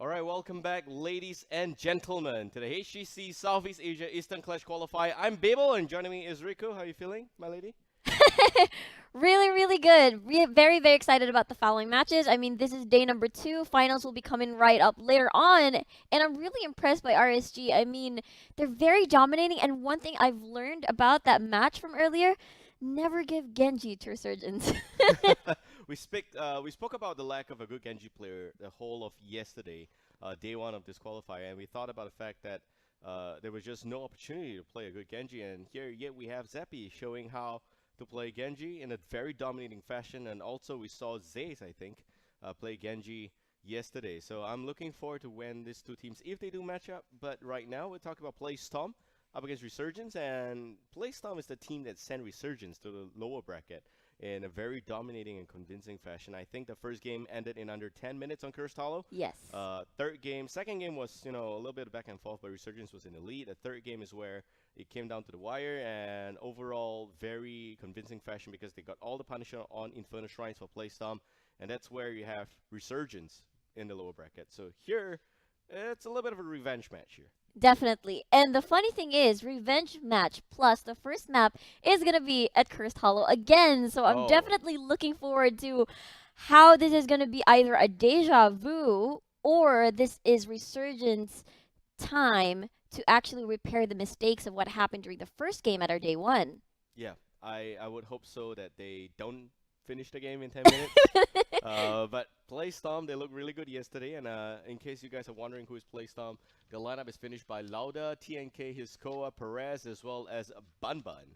All right, welcome back, ladies and gentlemen, to the HGC Southeast Asia Eastern Clash Qualifier. I'm Babel, and joining me is Rico. How are you feeling, my lady? Really good. Very excited about the following matches. I mean, this is day number 2. Finals will be coming right up later on. And I'm really impressed by RSG. I mean, they're very dominating. And one thing I've learned about that match from earlier, never give Genji to Resurgence. We spoke about the lack of a good Genji player the whole of yesterday, day one of this qualifier, and we thought about the fact that there was just no opportunity to play a good Genji, and here yet we have Zeppi showing how to play Genji in a very dominating fashion, and also we saw Zaze, I think, play Genji yesterday. So I'm looking forward to when these two teams, if they do match up. But right now we're talking about Playstomp up against Resurgence, and Playstomp is the team that sent Resurgence to the lower bracket in a very dominating and convincing fashion. I think the first game ended in under 10 minutes on Cursed Hollow. Yes. Second game was, a little bit of back and forth, but Resurgence was in the lead. The third game is where it came down to the wire, and overall, very convincing fashion because they got all the punishment on Inferno Shrines for Playstomp, and that's where you have Resurgence in the lower bracket. So here, it's a little bit of a revenge match here. Definitely. And the funny thing is, revenge match plus the first map is going to be at Cursed Hollow again. So I'm Oh. definitely looking forward to how this is going to be either a deja vu or this is Resurgence time to actually repair the mistakes of what happened during the first game at our day 1. Yeah, I would hope so that they don't finish the game in 10 minutes. But Playstomp, they looked really good yesterday. And in case you guys are wondering who is Playstomp, the lineup is finished by Lauda, TNK, Hiskoa, Perez, as well as Bunbun.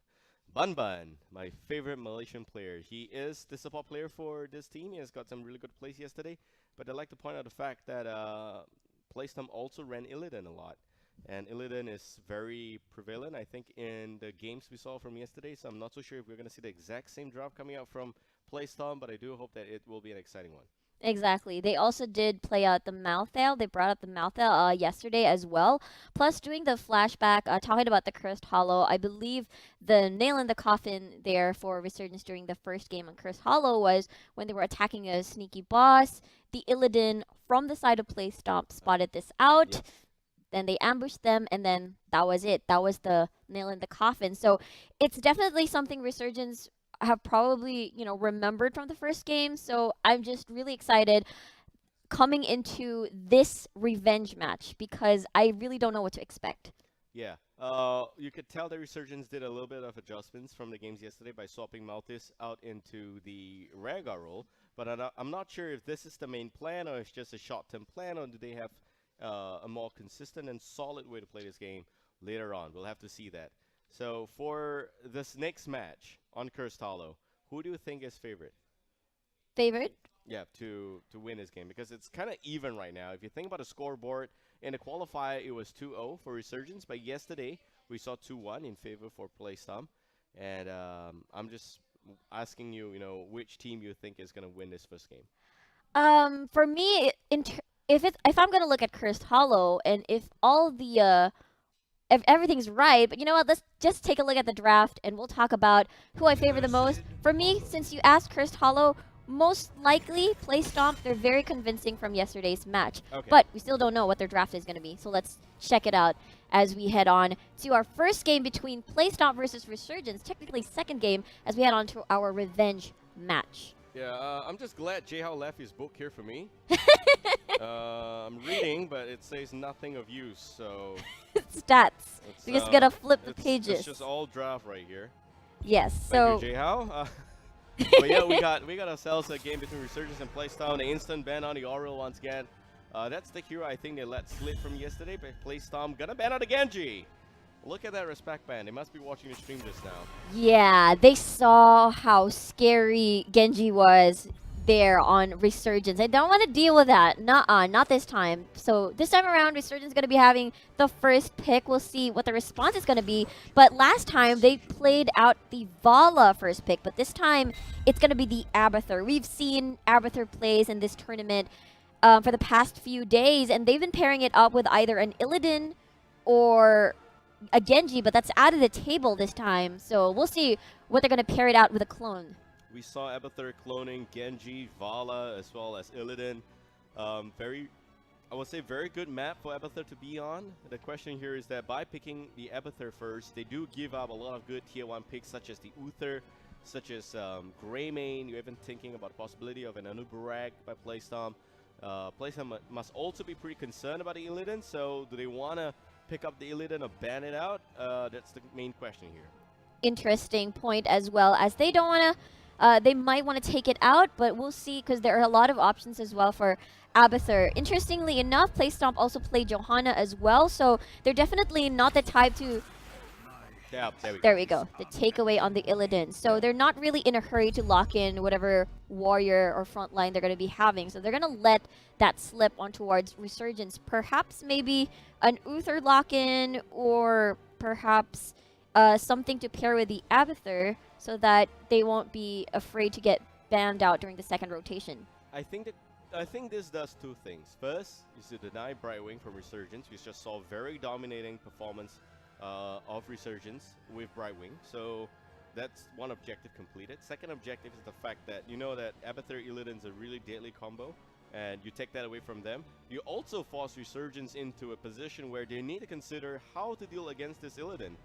Bunbun, my favorite Malaysian player. He is the support player for this team. He has got some really good plays yesterday. But I'd like to point out the fact that Playstomp also ran Illidan a lot. And Illidan is very prevalent, I think, in the games we saw from yesterday. So I'm not so sure if we're going to see the exact same drop coming out from Playstomp, but I do hope that it will be an exciting one. Exactly. They also did play out the Malthael. They brought up the Malthael yesterday as well. Plus, doing the flashback, talking about the Cursed Hollow, I believe the nail in the coffin there for Resurgence during the first game on Cursed Hollow was when they were attacking a sneaky boss. The Illidan from the side of Playstomp spotted this out. Yep. Then they ambushed them, and then that was it. That was the nail in the coffin. So it's definitely something Resurgence have probably, remembered from the first game. So I'm just really excited coming into this revenge match because I really don't know what to expect. Yeah. You could tell the Resurgence did a little bit of adjustments from the games yesterday by swapping Maltis out into the Rhaegar role. But I'm not sure if this is the main plan or it's just a short-term plan, or do they have a more consistent and solid way to play this game later on. We'll have to see that. So for this next match on Cursed Hollow, who do you think is favorite? Favorite? Yeah, to win this game, because it's kind of even right now. If you think about the scoreboard, in the qualifier it was 2-0 for Resurgence, but yesterday we saw 2-1 in favor for Playstomp. And I'm just asking you, which team you think is going to win this first game? For me, if I'm gonna look at Cursed Hollow and if all the if everything's right, but you know what? Let's just take a look at the draft and we'll talk about who I favor the most. For me, since you asked Cursed Hollow, most likely Playstomp. They're very convincing from yesterday's match, Okay. but we still don't know what their draft is gonna be. So let's check it out as we head on to our first game between Playstomp versus Resurgence. Technically, second game as we head on to our revenge match. Yeah, I'm just glad Jay Hao left his book here for me. I'm reading, but it says nothing of use, so Stats. it's, We just gotta flip the it's pages. just all draft right here. Yes. Thank So you, Jay Hao. But yeah, we got ourselves a game between Resurgence and Playstomp. The instant ban on the Oriole once again. That's the hero I think they let slip from yesterday, but Playstomp gonna ban out the Genji. Look at that respect ban. They must be watching the stream just now. yeah, they saw how scary Genji was there on Resurgence. I don't want to deal with that. Nuh-uh, not this time. So this time around, Resurgence is going to be having the first pick. We'll see what the response is going to be. But last time, they played out the Vala first pick. But this time, it's going to be the Abathur. We've seen Abathur plays in this tournament for the past few days. And they've been pairing it up with either an Illidan or a Genji. But that's out of the table this time. So we'll see what they're going to pair it out with a clone. We saw Abathur cloning Genji, Vala, as well as Illidan. Very I would say very good map for Abathur to be on. The question here is that by picking the Abathur first, they do give up a lot of good tier 1 picks such as the Uther, such as Greymane. You're even thinking about the possibility of an Anubarak by Playstomp. Playstomp must also be pretty concerned about the Illidan, so do they want to pick up the Illidan or ban it out? That's the main question here. Interesting point as well, as they don't want to, they might want to take it out, but we'll see, because there are a lot of options as well for Abathur. Interestingly enough, Playstomp also played Johanna as well, so they're definitely not the type to... Yeah, There we go. The takeaway on the Illidan. So they're not really in a hurry to lock in whatever warrior or front line they're going to be having. So they're going to let that slip on towards Resurgence. Perhaps maybe an Uther lock-in, or perhaps something to pair with the Abathur so that they won't be afraid to get banned out during the second rotation. I think this does two things. First is to deny Brightwing from Resurgence. We just saw very dominating performance of Resurgence with Brightwing. So that's one objective completed. Second objective is the fact that you know that Abathur Illidan is a really deadly combo, and you take that away from them. You also force Resurgence into a position where they need to consider how to deal against this Illidan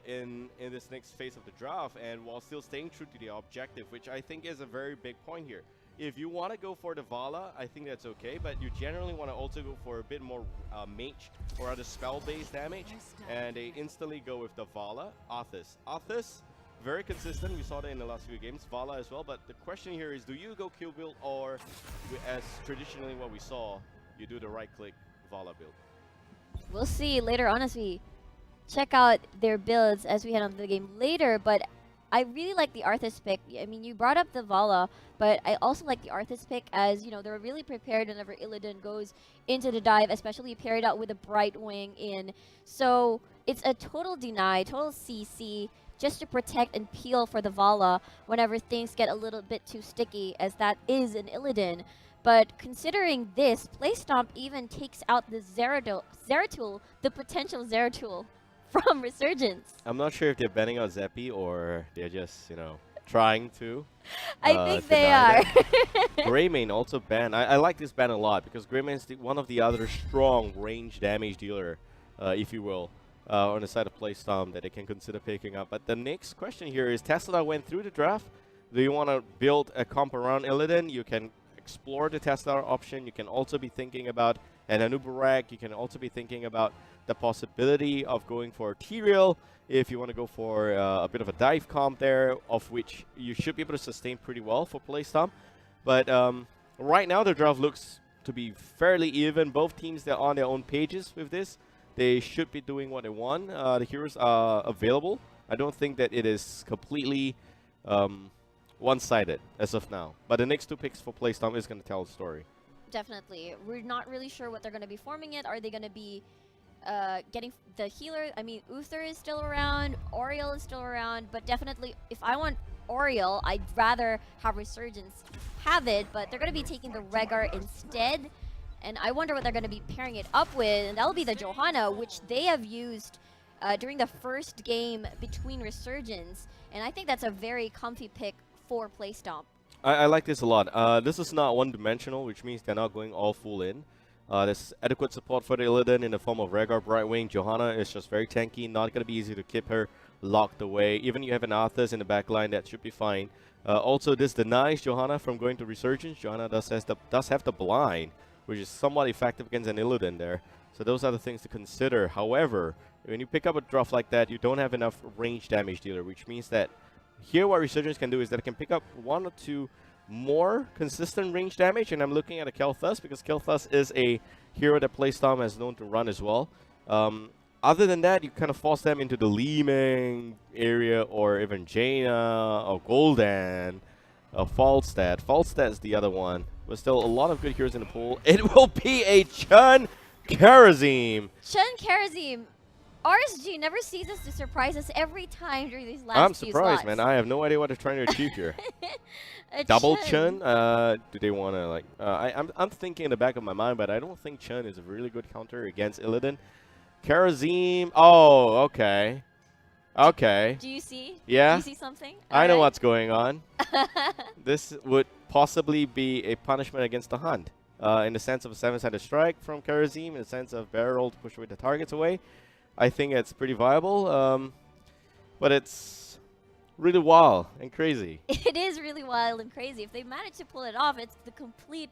in this next phase of the draft, and while still staying true to the objective, which I think is a very big point here. If you want to go for the Vala, I think that's okay, but you generally want to also go for a bit more mage or other spell-based damage, and they instantly go with the Vala. Arthas, very consistent. We saw that in the last few games. Vala as well, but the question here is, do you go kill build, or as traditionally what we saw, you do the right-click Vala build? We'll see later on as we check out their builds as we head on to the game later, but I really like the Arthas pick. I mean, you brought up the Vala, but I also like the Arthas pick, as, you know, they're really prepared whenever Illidan goes into the dive, especially paired out with a Brightwing in. So it's a total deny, total CC, just to protect and peel for the Vala whenever things get a little bit too sticky, as that is an Illidan. But considering this, Playstomp even takes out the Zeratul, the potential Zeratul from Resurgence. I'm not sure if they're banning out Zeppy or they're just, you know, trying to. I think they are. Greymane also banned. I like this ban a lot because Greymane is one of the other strong range damage dealer, if you will, on the side of Playstomp that they can consider picking up. But the next question here is, Tesla went through the draft. Do you want to build a comp around Illidan? You can explore the Tesla option. You can also be thinking about an Anubarak. You can also be thinking about the possibility of going for Tyrael if you want to go for a bit of a dive comp there, of which you should be able to sustain pretty well for Playstomp. But right now the draft looks to be fairly even. Both teams, they're on their own pages with this. They should be doing what they want. The heroes are available. I don't think that it is completely one-sided as of now. But the next two picks for Playstomp is going to tell the story. Definitely. We're not really sure what they're going to be forming it. Are they going to be getting the healer? I mean, Uther is still around, Oriel is still around, but definitely if I want Oriel, I'd rather have Resurgence have it, but they're going to be taking the Rehgar instead, and I wonder what they're going to be pairing it up with, and that'll be the Johanna, which they have used during the first game between Resurgence, and I think that's a very comfy pick for Playstomp. I like this a lot. This is not one-dimensional, which means they're not going all full in. There's adequate support for the Illidan in the form of Rehgar, Brightwing. Johanna is just very tanky, not going to be easy to keep her locked away. Even you have an Arthas in the backline, that should be fine. Also, this denies Johanna from going to Resurgence. Johanna does have the blind, which is somewhat effective against an Illidan there. So those are the things to consider. However, when you pick up a draft like that, you don't have enough range damage dealer, which means that here what Resurgence can do is that it can pick up one or two more consistent range damage, and I'm looking at a Kel'Thas because Kel'Thas is a hero that Playstomp has known to run as well. Other than that, you kind of force them into the Li Ming area, or even Jaina, or Gul'dan, or Falstad. Falstad is the other one. But still, a lot of good heroes in the pool. It will be a Chun Karazim. Chun Karazim. RSG never ceases to surprise us every time during these last I'm few surprised, slots. man. I have no idea what they're trying to achieve here. Double Chun? Do they want to, like... I'm thinking in the back of my mind, but I don't think Chun is a really good counter against Illidan. Karazim... Oh, okay. Okay. Do you see? Yeah? Do you see something? I know what's going on. This would possibly be a punishment against the Hunt. in the sense of a 7-sided strike from Karazim, in the sense of barrel roll to push away the targets away. I think it's pretty viable, but it's really wild and crazy. It is really wild and crazy. If they manage to pull it off, it's the complete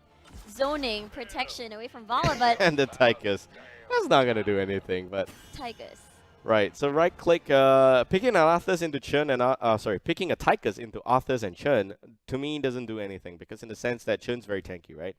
zoning protection away from Vala, but And the Tychus. That's not going to do anything, but... Tychus. Right, so right-click, picking an Arthas into Chun and... picking a Tychus into Arthas and Chun, to me, doesn't do anything, because in the sense that Chun's very tanky, right?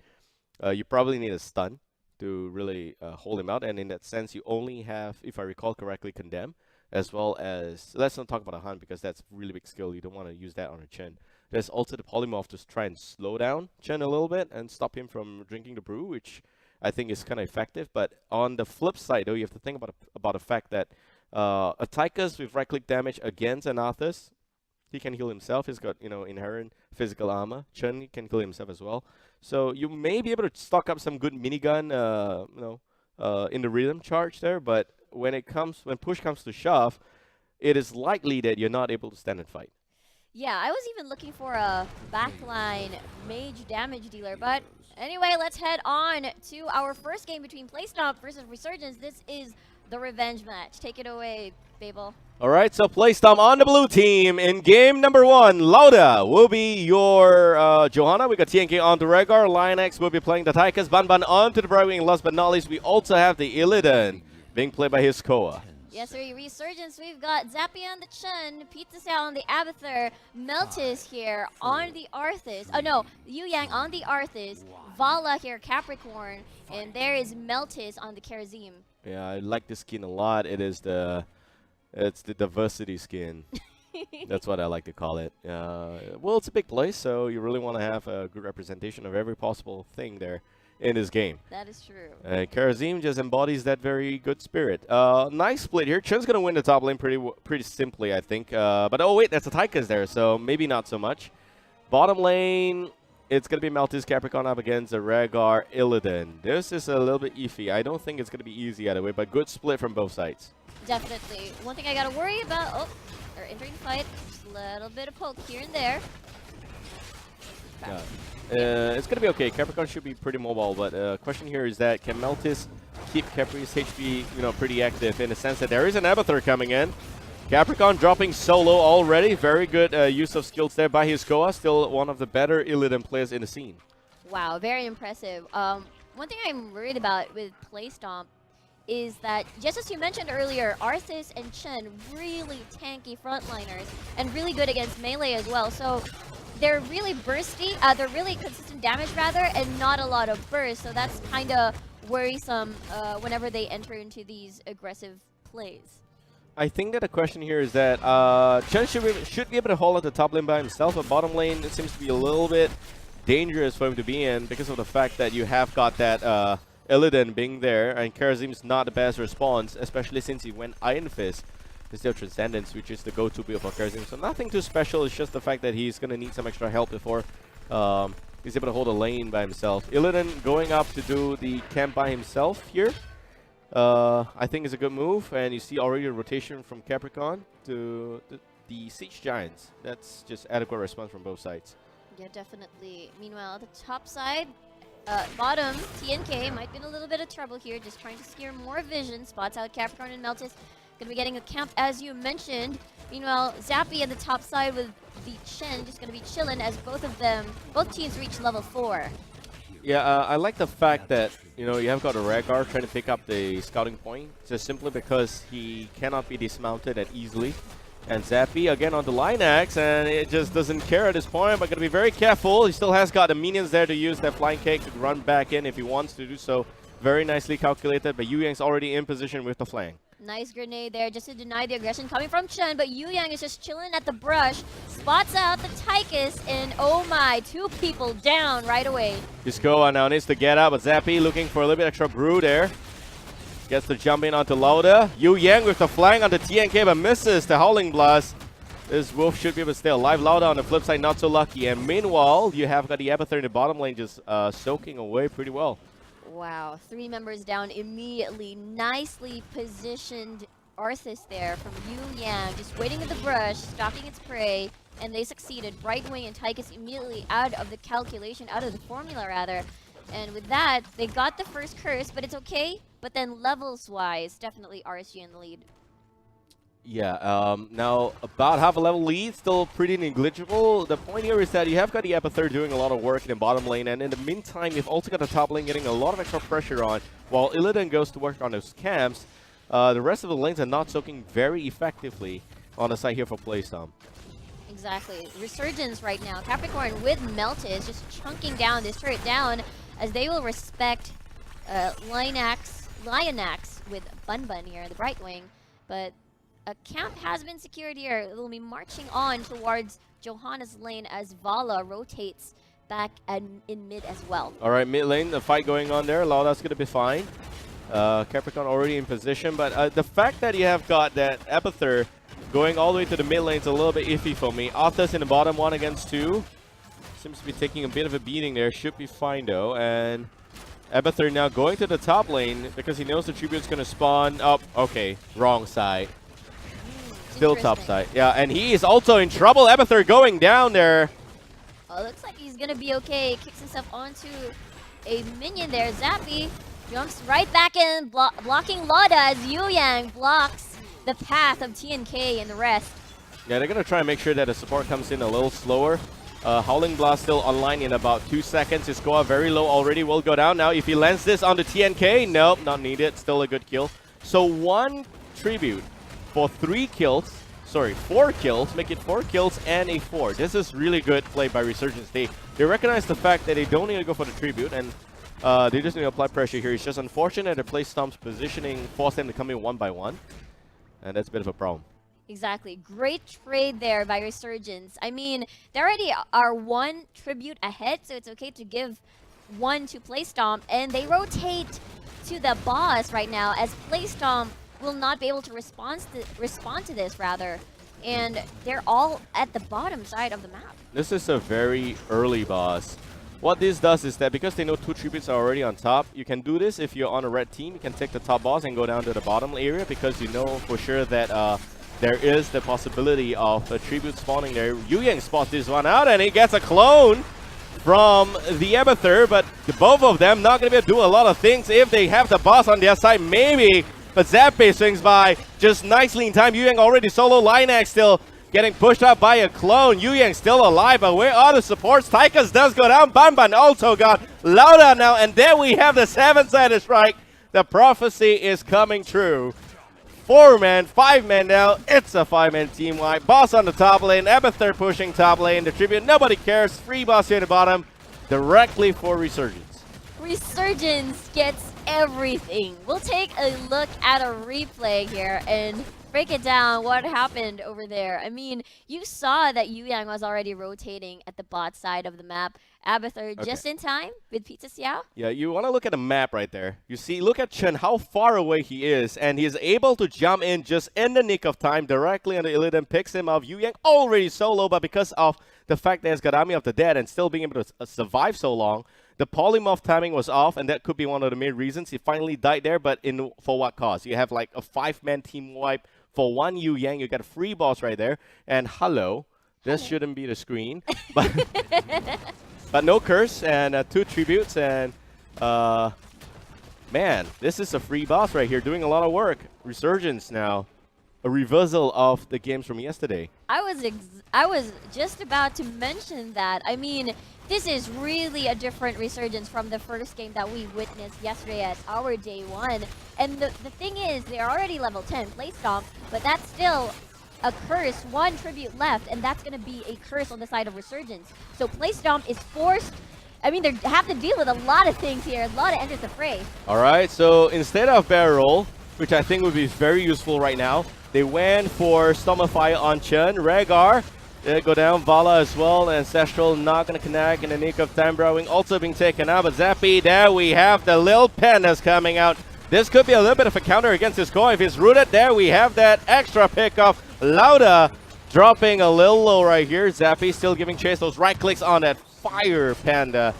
You probably need a stun to really hold him out, and in that sense, you only have, if I recall correctly, Condemn, as well as... Let's not talk about a Hunt, because that's really big skill. You don't want to use that on a Chun. There's also the Polymorph to try and slow down Chun a little bit and stop him from drinking the brew, which I think is kind of effective. But on the flip side, though, you have to think about the fact that a Tychus with right-click damage against an Arthas, he can heal himself. He's got, inherent physical armor. Chun can heal himself as well. So you may be able to stock up some good minigun, in the rhythm charge there. But when push comes to shove, it is likely that you're not able to stand and fight. Yeah, I was even looking for a backline mage damage dealer, but anyway, let's head on to our first game between Playstomp versus Resurgence. This is the revenge match. Take it away, Babel. All right, so Playstomp on the blue team in game number 1. Lauda will be your Johanna. We got TNK on the Rhaegar. Lionx will be playing the Tychus. Banban onto the Brightwing. Last but not least, we also have the Illidan being played by his Koa. Yes, sir. Resurgence, we've got Zappy on the Chun, Pizza Sal on the Abathur, Meltis here on the Arthas. Oh, no, Yu Yang on the Arthas, Vala here, Capricorn, and there is Meltis on the Karazim. Yeah, I like this skin a lot. It's the diversity skin. That's what I like to call it. Well, it's a big place, so you really want to have a good representation of every possible thing there in this game. That is true. Karazim just embodies that very good spirit. Nice split here. Chun's going to win the top lane pretty simply, I think. But oh wait, that's a Tychus there, so maybe not so much. Bottom lane, it's going to be Meltis Capricorn up against the Rhaegar Illidan. This is a little bit iffy. I don't think it's going to be easy either way, but good split from both sides. Definitely. One thing I got to worry about, they're entering the fight. Just a little bit of poke here and there. Yeah. It's going to be okay. Capricorn should be pretty mobile, but question here is that can Meltis keep Capri's HP, pretty active in the sense that there is an Abathur coming in. Capricorn dropping solo already. Very good use of skills there by his Koa. Still one of the better Illidan players in the scene. Wow, very impressive. One thing I'm worried about with Playstomp is that, just as you mentioned earlier, Arthas and Chun really tanky frontliners and really good against melee as well. So they're really bursty, they're really consistent damage rather, and not a lot of burst. So that's kind of worrisome whenever they enter into these aggressive plays. I think that the question here is that Chun should be able to hold at the top lane by himself, but bottom lane it seems to be a little bit dangerous for him to be in because of the fact that you have got that Illidan being there, and Karazim's not the best response, especially since he went Iron Fist instead of Transcendence, which is the go-to build for Karazim. So nothing too special, it's just the fact that he's going to need some extra help before he's able to hold a lane by himself. Illidan going up to do the camp by himself here, I think is a good move, and you see already a rotation from Capricorn to the Siege Giants. That's just adequate response from both sides. Yeah, definitely. Meanwhile, the top side, bottom, TNK might be in a little bit of trouble here, just trying to secure more vision. Spots out Capricorn and Meltis. Gonna be getting a camp, as you mentioned. Meanwhile, Zappy at the top side with the Chen just gonna be chilling as both teams reach level 4. Yeah, I like the fact that, you have got a Rhaegar trying to pick up the scouting point, just simply because he cannot be dismounted that easily. And Zappy again on the Lionx, and it just doesn't care at this point, but gonna be very careful. He still has got the minions there to use that flying cake to run back in if he wants to do so. Very nicely calculated, but Yu Yang's already in position with the flank. Nice grenade there just to deny the aggression coming from Chun, but Yu Yang is just chilling at the brush, spots out the Tychus, and oh my, 2 people down right away. Iskoa now needs to get out, but Zappy looking for a little bit extra brew there. Gets to jump in onto Lauda. Yu Yang with the flank onto TNK, but misses the Howling Blast. This Wolf should be able to stay alive. Lauda on the flip side, not so lucky. And meanwhile, you have got the Abathur in the bottom lane just soaking away pretty well. Wow, 3 members down immediately. Nicely positioned Arthas there from Yu Yang, just waiting in the brush, stalking its prey, and they succeeded. Brightwing and Tychus immediately out of the calculation, out of the formula rather. And with that, they got the first curse, but it's okay. But then levels-wise, definitely RSG in the lead. Yeah, now about half a level lead, still pretty negligible. The point here is that you have got the Epither doing a lot of work in the bottom lane, and in the meantime, you've also got the top lane getting a lot of extra pressure on, while Illidan goes to work on those camps. The rest of the lanes are not soaking very effectively on the side here for Playstomp. Exactly. Resurgence right now. Capricorn with Meltis just chunking down this turret down as they will respect Lionax with Bun Bun here, the Bright Wing. But a camp has been secured here. It will be marching on towards Johanna's lane as Vala rotates back in mid as well. All right, mid lane, the fight going on there. Lauda's going to be fine. Capricorn already in position, but the fact that you have got that Epither going all the way to the mid lane is a little bit iffy for me. Arthur's in the bottom 1 against 2. Seems to be taking a bit of a beating there. Should be fine though. And Epither now going to the top lane because he knows the tribute's going to spawn up. Okay, wrong side. Still top side. Yeah, and he is also in trouble. Epither going down there. Oh, looks like he's going to be okay. Kicks himself onto a minion there. Zappy jumps right back in, blocking Lauda as Yu Yang blocks the path of TNK and the rest. Yeah, they're going to try and make sure that the support comes in a little slower. Howling Blast still online in about 2 seconds. His score very low already, will go down. Now, if he lands this on the TNK, nope, not needed. Still a good kill. So 1 tribute for 3 kills. Sorry, 4 kills. Make it 4 kills and a 4. This is really good play by Resurgence. They recognize the fact that they don't need to go for the tribute, and they just need to apply pressure here. It's just unfortunate that Playstomp's positioning forced them to come in 1 by 1. And that's a bit of a problem. Exactly. Great trade there by Resurgence. I mean, they already are 1 tribute ahead, so it's okay to give 1 to Playstomp. And they rotate to the boss right now, as Playstomp will not be able to respond to this, rather. And they're all at the bottom side of the map. This is a very early boss. What this does is that because they know 2 tributes are already on top, you can do this if you're on a red team. You can take the top boss and go down to the bottom area because you know for sure that there is the possibility of a tribute spawning there. Yu Yang spots this one out and he gets a clone from the Epither, but both of them not going to be able to do a lot of things if they have the boss on their side, maybe. But Zappe swings by just nicely in time. Yu Yang already solo. Lionax still getting pushed up by a clone. Yu Yang still alive, but where are the supports? Tychus does go down. Bun Bun also got Lauda now, and there we have the 7-sided strike. The prophecy is coming true. 4-man, 5-man now. It's a 5-man team wipe. Boss on the top lane. Epither pushing top lane. The tribute, nobody cares. Free boss here at the bottom. Directly for Resurgence. Resurgence gets everything. We'll take a look at a replay here and break it down what happened over there. I mean, you saw that Yu Yang was already rotating at the bot side of the map. Abathur just in time with Pizza Xiao. Yeah, you want to look at the map right there. You see, look at Chen, how far away he is, and he is able to jump in just in the nick of time directly on the Illidan, picks him up. Yu Yang already solo, but because of the fact that he's got Army of the Dead and still being able to survive so long, the polymorph timing was off, and that could be one of the main reasons he finally died there, but for what cause? You have like a 5-man team wipe for 1 Yu Yang. You got a free boss right there, and hello, this shouldn't be the screen, but... But no curse and 2 tributes, and man, this is a free boss right here doing a lot of work. Resurgence now, a reversal of the games from yesterday. I was just about to mention that. I mean, this is really a different Resurgence from the first game that we witnessed yesterday at our day 1. And the thing is, they're already level 10 Playstomp, but that's still a curse, 1 tribute left, and that's going to be a curse on the side of Resurgence. So Playstomp is forced. I mean, they have to deal with a lot of things here. A lot of enters the fray. All right, so instead of barrel, which I think would be very useful right now, they went for Storm of Fire on Chen. Rhaegar, they go down. Vala as well. Ancestral not going to connect in the nick of time. Browing also being taken out. But Zappy, there we have the Lil Pandas coming out. This could be a little bit of a counter against his core. If he's rooted, there we have that extra pickoff. Lauda dropping a little low right here. Zappy still giving chase. Those right clicks on that Fire Panda.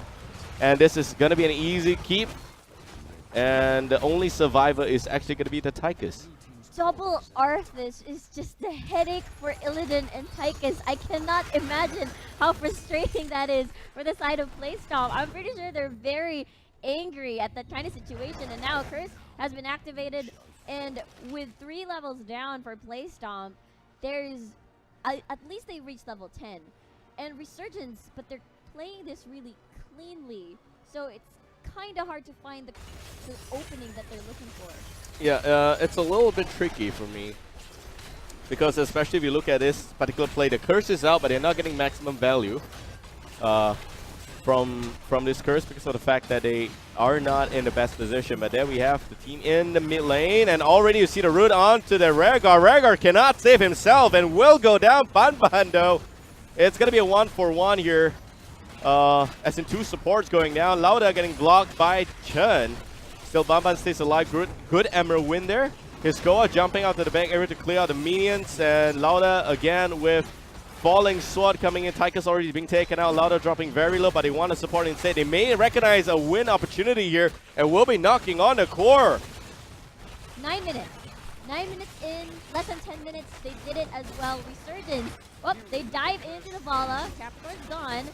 And this is going to be an easy keep. And the only survivor is actually going to be the Tychus. double Arthas is just a headache for Illidan and Tychus. I cannot imagine how frustrating that is for the side of Playstomp. I'm pretty sure they're very angry at that kind of situation, and now Curse has been activated, and with 3 levels down for Playstomp, there's at least they reached level 10. And Resurgence, but they're playing this really cleanly, so it's kind of hard to find the opening that they're looking for. Yeah, it's a little bit tricky for me. Because especially if you look at this particular play, the curse is out, but they're not getting maximum value from this curse because of the fact that they are not in the best position. But there we have the team in the mid lane, and already you see the root onto the Rhaegar. Rhaegar cannot save himself and will go down. Banban though, it's going to be a 1-for-1 here. As in 2 supports going down. Lauda getting blocked by Chen. Still, Banban stays alive. Good Emerald win there. Hiskoa jumping out to the bank area to clear out the minions. And Lauda again with falling sword coming in. Tychus already being taken out. Lauda dropping very low, but they want to support instead. They may recognize a win opportunity here and will be knocking on the core. 9 minutes. 9 minutes in, less than 10 minutes. They did it as well. Resurgence. Oh, they dive into the Vala. Capricorn's gone.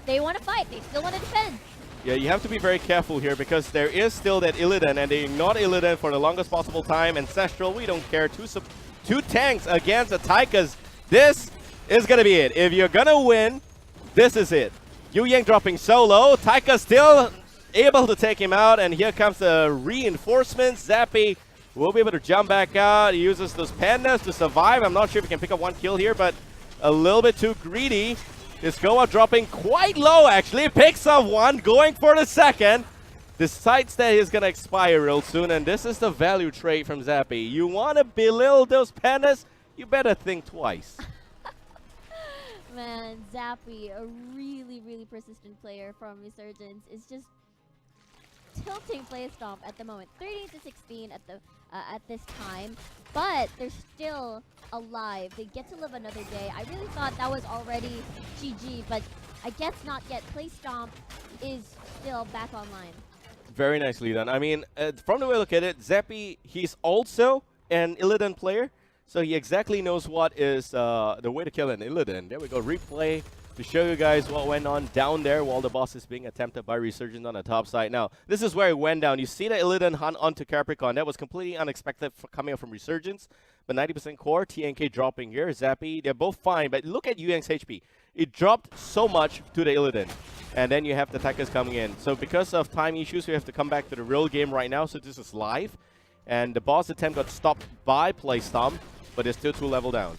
They want to fight. They still want to defend. Yeah, you have to be very careful here because there is still that Illidan, and they ignored Illidan for the longest possible time. Ancestral, we don't care. 2 tanks against the Tychus. This is going to be it. If you're going to win, this is it. Yu Yang dropping solo. Tychus still able to take him out, and here comes the reinforcements. Zappy will be able to jump back out. He uses those pandas to survive. I'm not sure if he can pick up 1 kill here, but a little bit too greedy. Iskoa dropping quite low, actually. Picks up 1, going for the second. Decides that he's going to expire real soon, and this is the value trade from Zappy. You want to belittle those pandas? You better think twice. Man, Zappy, a really, really persistent player from Resurgence, is just tilting Playstomp at the moment. 13-16 at this time, but they're still alive. They get to live another day. I really thought that was already GG, but I guess not yet. Playstomp is still back online. Very nicely done. I mean, from the way I look at it, Zappy, he's also an Illidan player, so he exactly knows what is the way to kill an Illidan. There we go, replay to show you guys what went on down there while the boss is being attempted by Resurgence on the top side. Now, this is where it went down. You see the Illidan hunt onto Capricorn. That was completely unexpected coming out from Resurgence, but 90% core, TNK dropping here. Zappy, they're both fine, but look at Yu Yang's HP. It dropped so much to the Illidan, and then you have the Tychus coming in. So because of time issues, we have to come back to the real game right now, so this is live. And the boss attempt got stopped by Playstomp, but they're still 2 level down.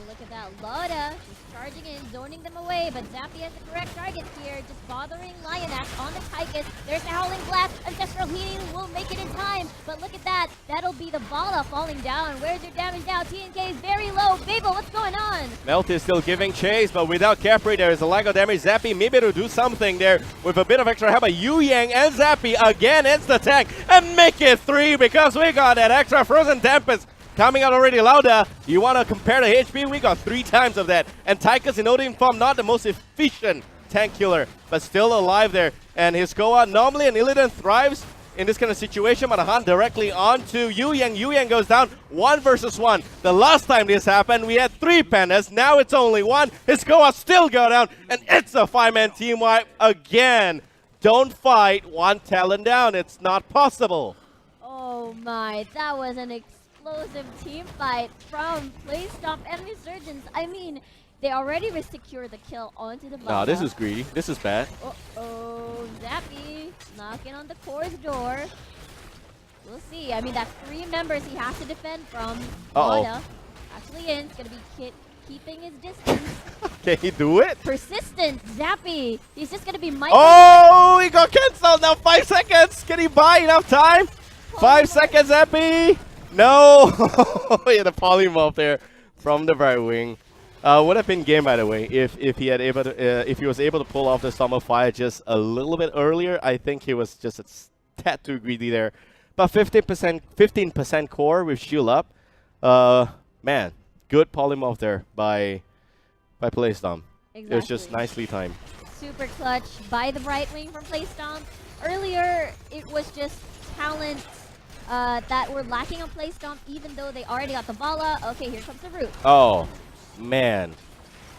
Look at that, Lauda just charging in, zoning them away, but Zappy has the correct target here, just bothering Lionax on the Tychus. There's the Howling Blast, Ancestral Healing will make it in time, but look at that, that'll be the Vala falling down. Where's your damage now? TNK is very low. Babel, what's going on? Melt is still giving chase, but without Capri, there is a lack of damage. Zappy maybe to do something there with a bit of extra help, but Yu Yang and Zappy again insta-tank and make it 3 because we got that extra Frozen Tempest coming out already. Lauda, you want to compare the HP? We got 3 times of that. And Tychus in Odin form, not the most efficient tank killer, but still alive there. And Hiskoa, normally an Illidan thrives in this kind of situation, but a hunt directly onto Yu Yang. Yu Yang goes down 1 versus 1. The last time this happened, we had 3 pandas. Now it's only 1. Hiskoa still go down, and it's a 5-man team wipe again. Don't fight 1 talent down. It's not possible. Oh my, that was an explosive team fight from Playstomp and Resurgence. I mean, they already secured the kill onto the Vala. No, this is greedy. This is bad. Uh-oh, Zappy knocking on the core's door. We'll see. I mean, that's 3 members he has to defend from. Lauda actually in. It's going to be keeping his distance. Can he do it? Persistent, Zappy. He's just going to be Oh, he got cancelled. Now 5 seconds. Can he buy enough time? 5 seconds, Zappy. No! Yeah, the polymorph there from the right wing. Would have been game, by the way, if he was able to pull off the Summer Fire just a little bit earlier. I think he was just a tad too greedy there. But 15% core with shield up. Man, good polymorph there by Playstomp. Exactly. It was just nicely timed. Super clutch by the right wing from Playstomp. Earlier, it was just talent that were lacking on Playstomp, even though they already got the Vala. Okay, here comes the root. Oh, man.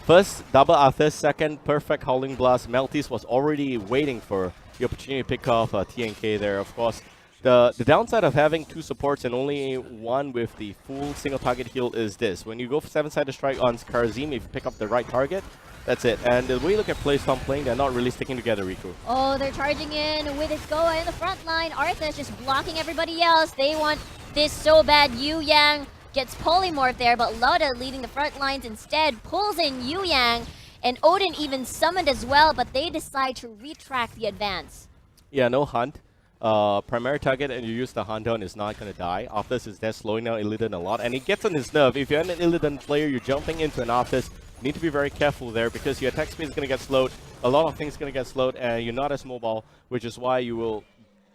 First, double Arthur. Second, perfect Howling Blast. Meltis was already waiting for the opportunity to pick off TNK there. Of course, the downside of having two supports and only one with the full single target heal is this. When you go for 7-sided strike on Karazim, if you pick up the right target, that's it. And the way you look at Playstone playing, they're not really sticking together, Riku. Oh, they're charging in with his Goa in the front line. Arthas just blocking everybody else. They want this so bad. Yu Yang gets polymorphed there, but Loda leading the front lines instead pulls in Yu Yang, and Odin even summoned as well, but they decide to retract the advance. Yeah, no hunt. Primary target and you use the hunt down is not going to die. Arthas is there slowing down Illidan a lot, and he gets on his nerve. If you're an Illidan player, you're jumping into an Arthas, you need to be very careful there because your attack speed is going to get slowed. A lot of things are going to get slowed, and you're not as mobile, which is why you will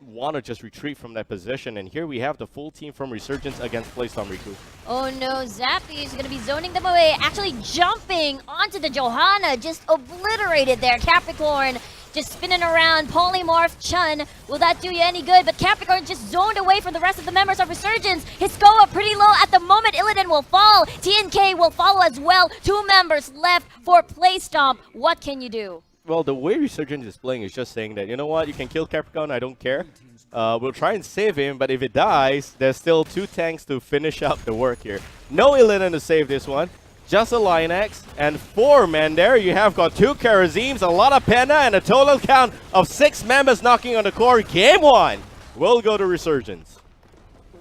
want to just retreat from that position. And here we have the full team from Resurgence against Playstone, Riku. Oh no, Zappy is going to be zoning them away, actually jumping onto the Johanna, just obliterated there. Capricorn just spinning around, polymorph Chun. Will that do you any good? But Capricorn just zoned away from the rest of the members of Resurgence. His go up pretty low at the moment. Illidan will fall. TNK will follow as well. 2 members left for Playstomp. What can you do? Well, the way Resurgence is playing is just saying that, you know what, you can kill Capricorn, I don't care. We'll try and save him, but if it dies, there's still 2 tanks to finish up the work here. No Illidan to save this one. Just a Lionex and 4 men there. You have got 2 Karazims, a lot of Pena, and a total count of 6 members knocking on the core. Game 1 will go to Resurgence.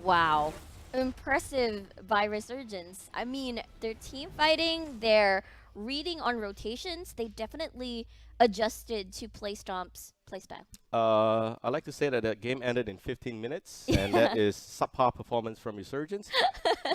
Wow. Impressive by Resurgence. I mean, their team fighting, their reading on rotations, they definitely adjusted to Playstomp's playstyle. I like to say that the game ended in 15 minutes, and that is subpar performance from Resurgence.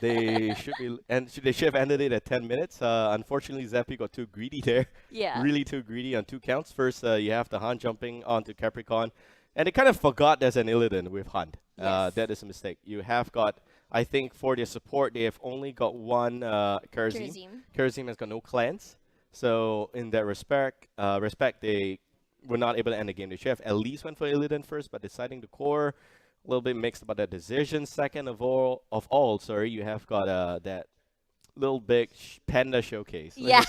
They should have ended it at 10 minutes. Unfortunately, Zappy got too greedy there. Yeah. Really too greedy on 2 counts. First, you have the Hunt jumping onto Capricorn, and they kind of forgot there's an Illidan with Hunt. Yes. That is a mistake. You have got, I think, for their support, they have only got 1 Karazim. Karazim has got no clans. So in that respect, they were not able to end the game. They should have at least went for Illidan first, but deciding the core, a little bit mixed about that decision. Second of all, you have got that little big panda showcase. Yeah.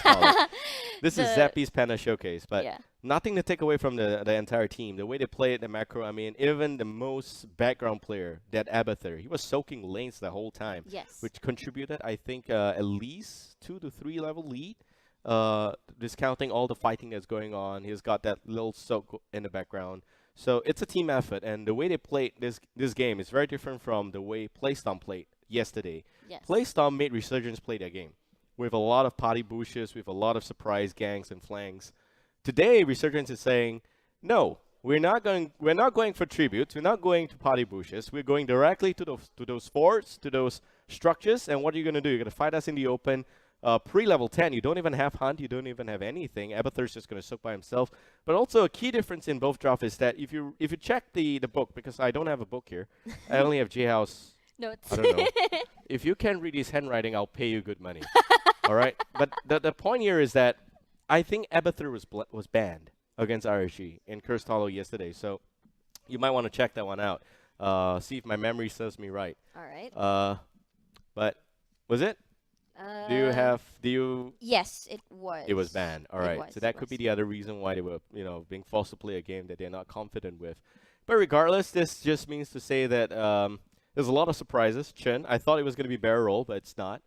This is Zappy's panda showcase, but Yeah. nothing to take away from the entire team. The way they play it, the macro, I mean, even the most background player, that Abathur, he was soaking lanes the whole time, Yes. which contributed, I think, at least 2 to 3 level lead. Discounting all the fighting that's going on, he's got that little soak in the background. So it's a team effort, and the way they played this game is very different from the way Playstone played yesterday. Yes. Playstone made Resurgence play their game with a lot of party bushes, with a lot of surprise ganks and flanks. Today, Resurgence is saying, no, we're not going for tributes, we're not going to party bushes, we're going directly to those forts, to those structures, and what are you going to do? You're going to fight us in the open. Pre-level 10, you don't even have Hunt, you don't even have anything. Abathur's just going to soak by himself. But also a key difference in both drafts is that if you check the book, because I don't have a book here, I only have J-House. Notes. I don't know. If you can read his handwriting, I'll pay you good money. All right? But the point here is that I think Abathur was banned against RSG in Cursed Hollow yesterday. So you might want to check that one out. See if my memory serves me right. All right. But was it? Do you? Yes, it was. It was banned. All right. So that could be was. the other reason why they were, being forced to play a game that they're not confident with. But regardless, this just means to say that there's a lot of surprises. Chen, I thought it was going to be barrel roll, but it's not.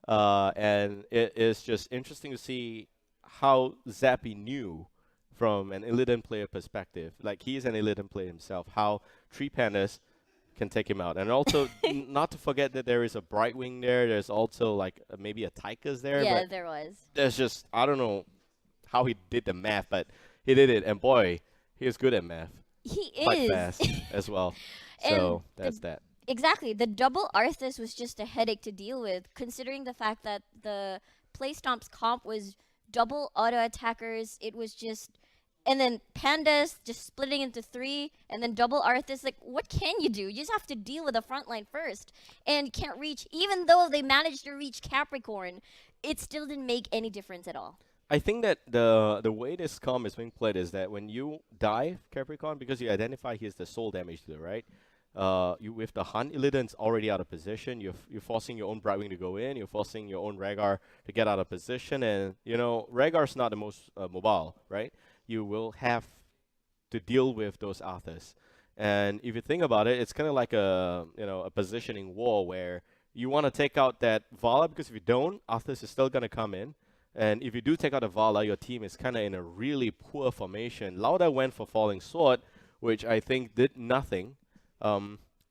And it is just interesting to see how Zappy knew from an Illidan player perspective. Like, he's an Illidan player himself. How 3 pandas can take him out. And also, not to forget that there is a Brightwing there. There's also, like, maybe a Tychus there. Yeah, but there was. there's just, I don't know how he did the math, but he did it. And boy, he is good at math. He Quite is. fast as well. And So that's that. Exactly. The double Arthas was just a headache to deal with, considering the fact that the Playstomp's comp was double auto attackers. It was just, and then pandas just splitting into 3, and then double Arthas. Like, what can you do? You just have to deal with the front line first, and can't reach. Even though they managed to reach Capricorn, it still didn't make any difference at all. I think that the way this comp is being played is that when you die Capricorn, because you identify he is the soul damage dealer, right? with the Hunt, Illidan's already out of position. You're forcing your own Brightwing to go in. You're forcing your own Rhaegar to get out of position, and Rhaegar's not the most mobile, right? You will have to deal with those Arthurs. And if you think about it, it's kind of like a positioning war where you want to take out that Vala, because if you don't, Arthurs is still gonna come in. And if you do take out a Vala, your team is kind of in a really poor formation. Lauda went for Falling Sword, which I think did nothing,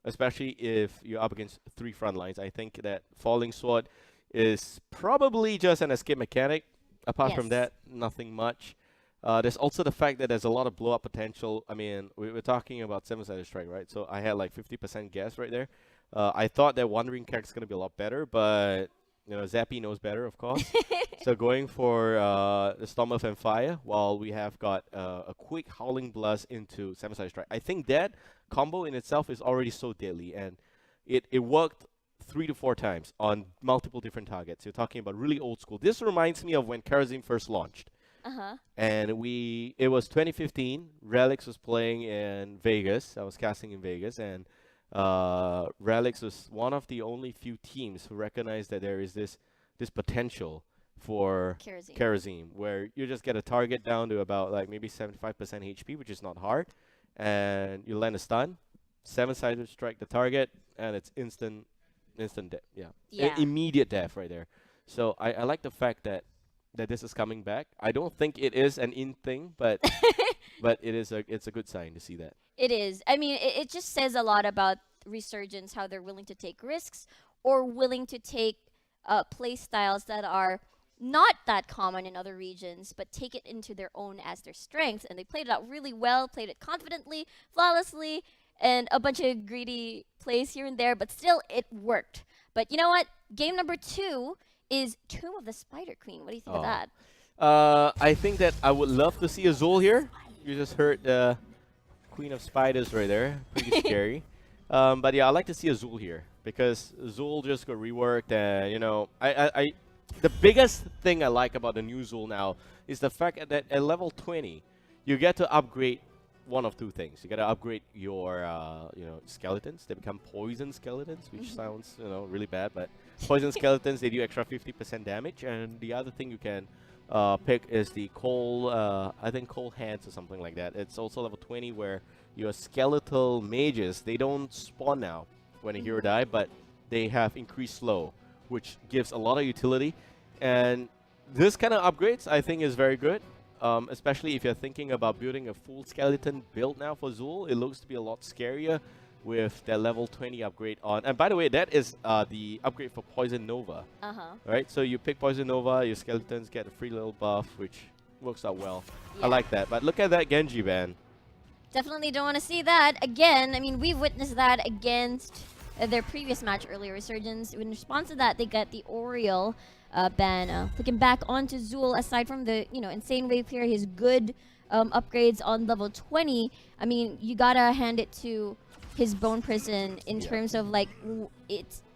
especially if you're up against 3 front lines. I think that Falling Sword is probably just an escape mechanic. Apart from Yes. that, nothing much. There's also the fact that there's a lot of blow-up potential. I mean, we were talking about 7-sided strike, right? So I had like 50% guess right there. I thought that Wandering Cat is going to be a lot better, but Zappy knows better, of course. So going for the Storm Earth and Fire, while we have got a quick Howling Blast into 7-sided strike. I think that combo in itself is already so deadly, and it worked 3 to 4 times on multiple different targets. You're talking about really old school. This reminds me of when Karazim first launched. And it was 2015. Relix was playing in Vegas. I was casting in Vegas, and Relix was one of the only few teams who recognized that there is this potential for Kerosene. Karazim, where you just get a target down to about like maybe 75% HP, which is not hard, and you land a stun, 7-sided strike the target, and it's instant death. Yeah. Immediate death right there. So I like the fact that this is coming back. I don't think it is an in thing, but it's a good sign to see that. It is. I mean, it just says a lot about Resurgence, how they're willing to take risks or willing to take play styles that are not that common in other regions, but take it into their own as their strengths. And they played it out really well, played it confidently, flawlessly, and a bunch of greedy plays here and there, but still it worked. But you know what? Game number 2 is Tomb of the Spider Queen. What do you think of that? I think that I would love to see Azul here. You just heard Queen of Spiders right there. Pretty scary. But yeah, I like to see Azul here because Azul just got reworked, and I the biggest thing I like about the new Azul now is the fact that at level 20, you get to upgrade one of 2 things. You got to upgrade your skeletons. They become poison skeletons, which sounds really bad, but poison skeletons, they do extra 50% damage. And the other thing you can pick is the I think cold hands or something like that. It's also level 20 where your skeletal mages, they don't spawn now when a hero die, but they have increased slow, which gives a lot of utility. And this kind of upgrades I think is very good. Especially if you're thinking about building a full skeleton build now for Zul. It looks to be a lot scarier with that level 20 upgrade on. And by the way, that is the upgrade for Poison Nova. Right? So you pick Poison Nova, your skeletons get a free little buff, which works out well. Yeah. I like that. But look at that Genji ban. Definitely don't want to see that again. I mean, we've witnessed that against their previous match earlier, Resurgence. In response to that, they got the Oriole ban. Looking back onto Zul, aside from the insane wave here, his good upgrades on level 20. I mean, you gotta hand it to his Bone Prison in terms of like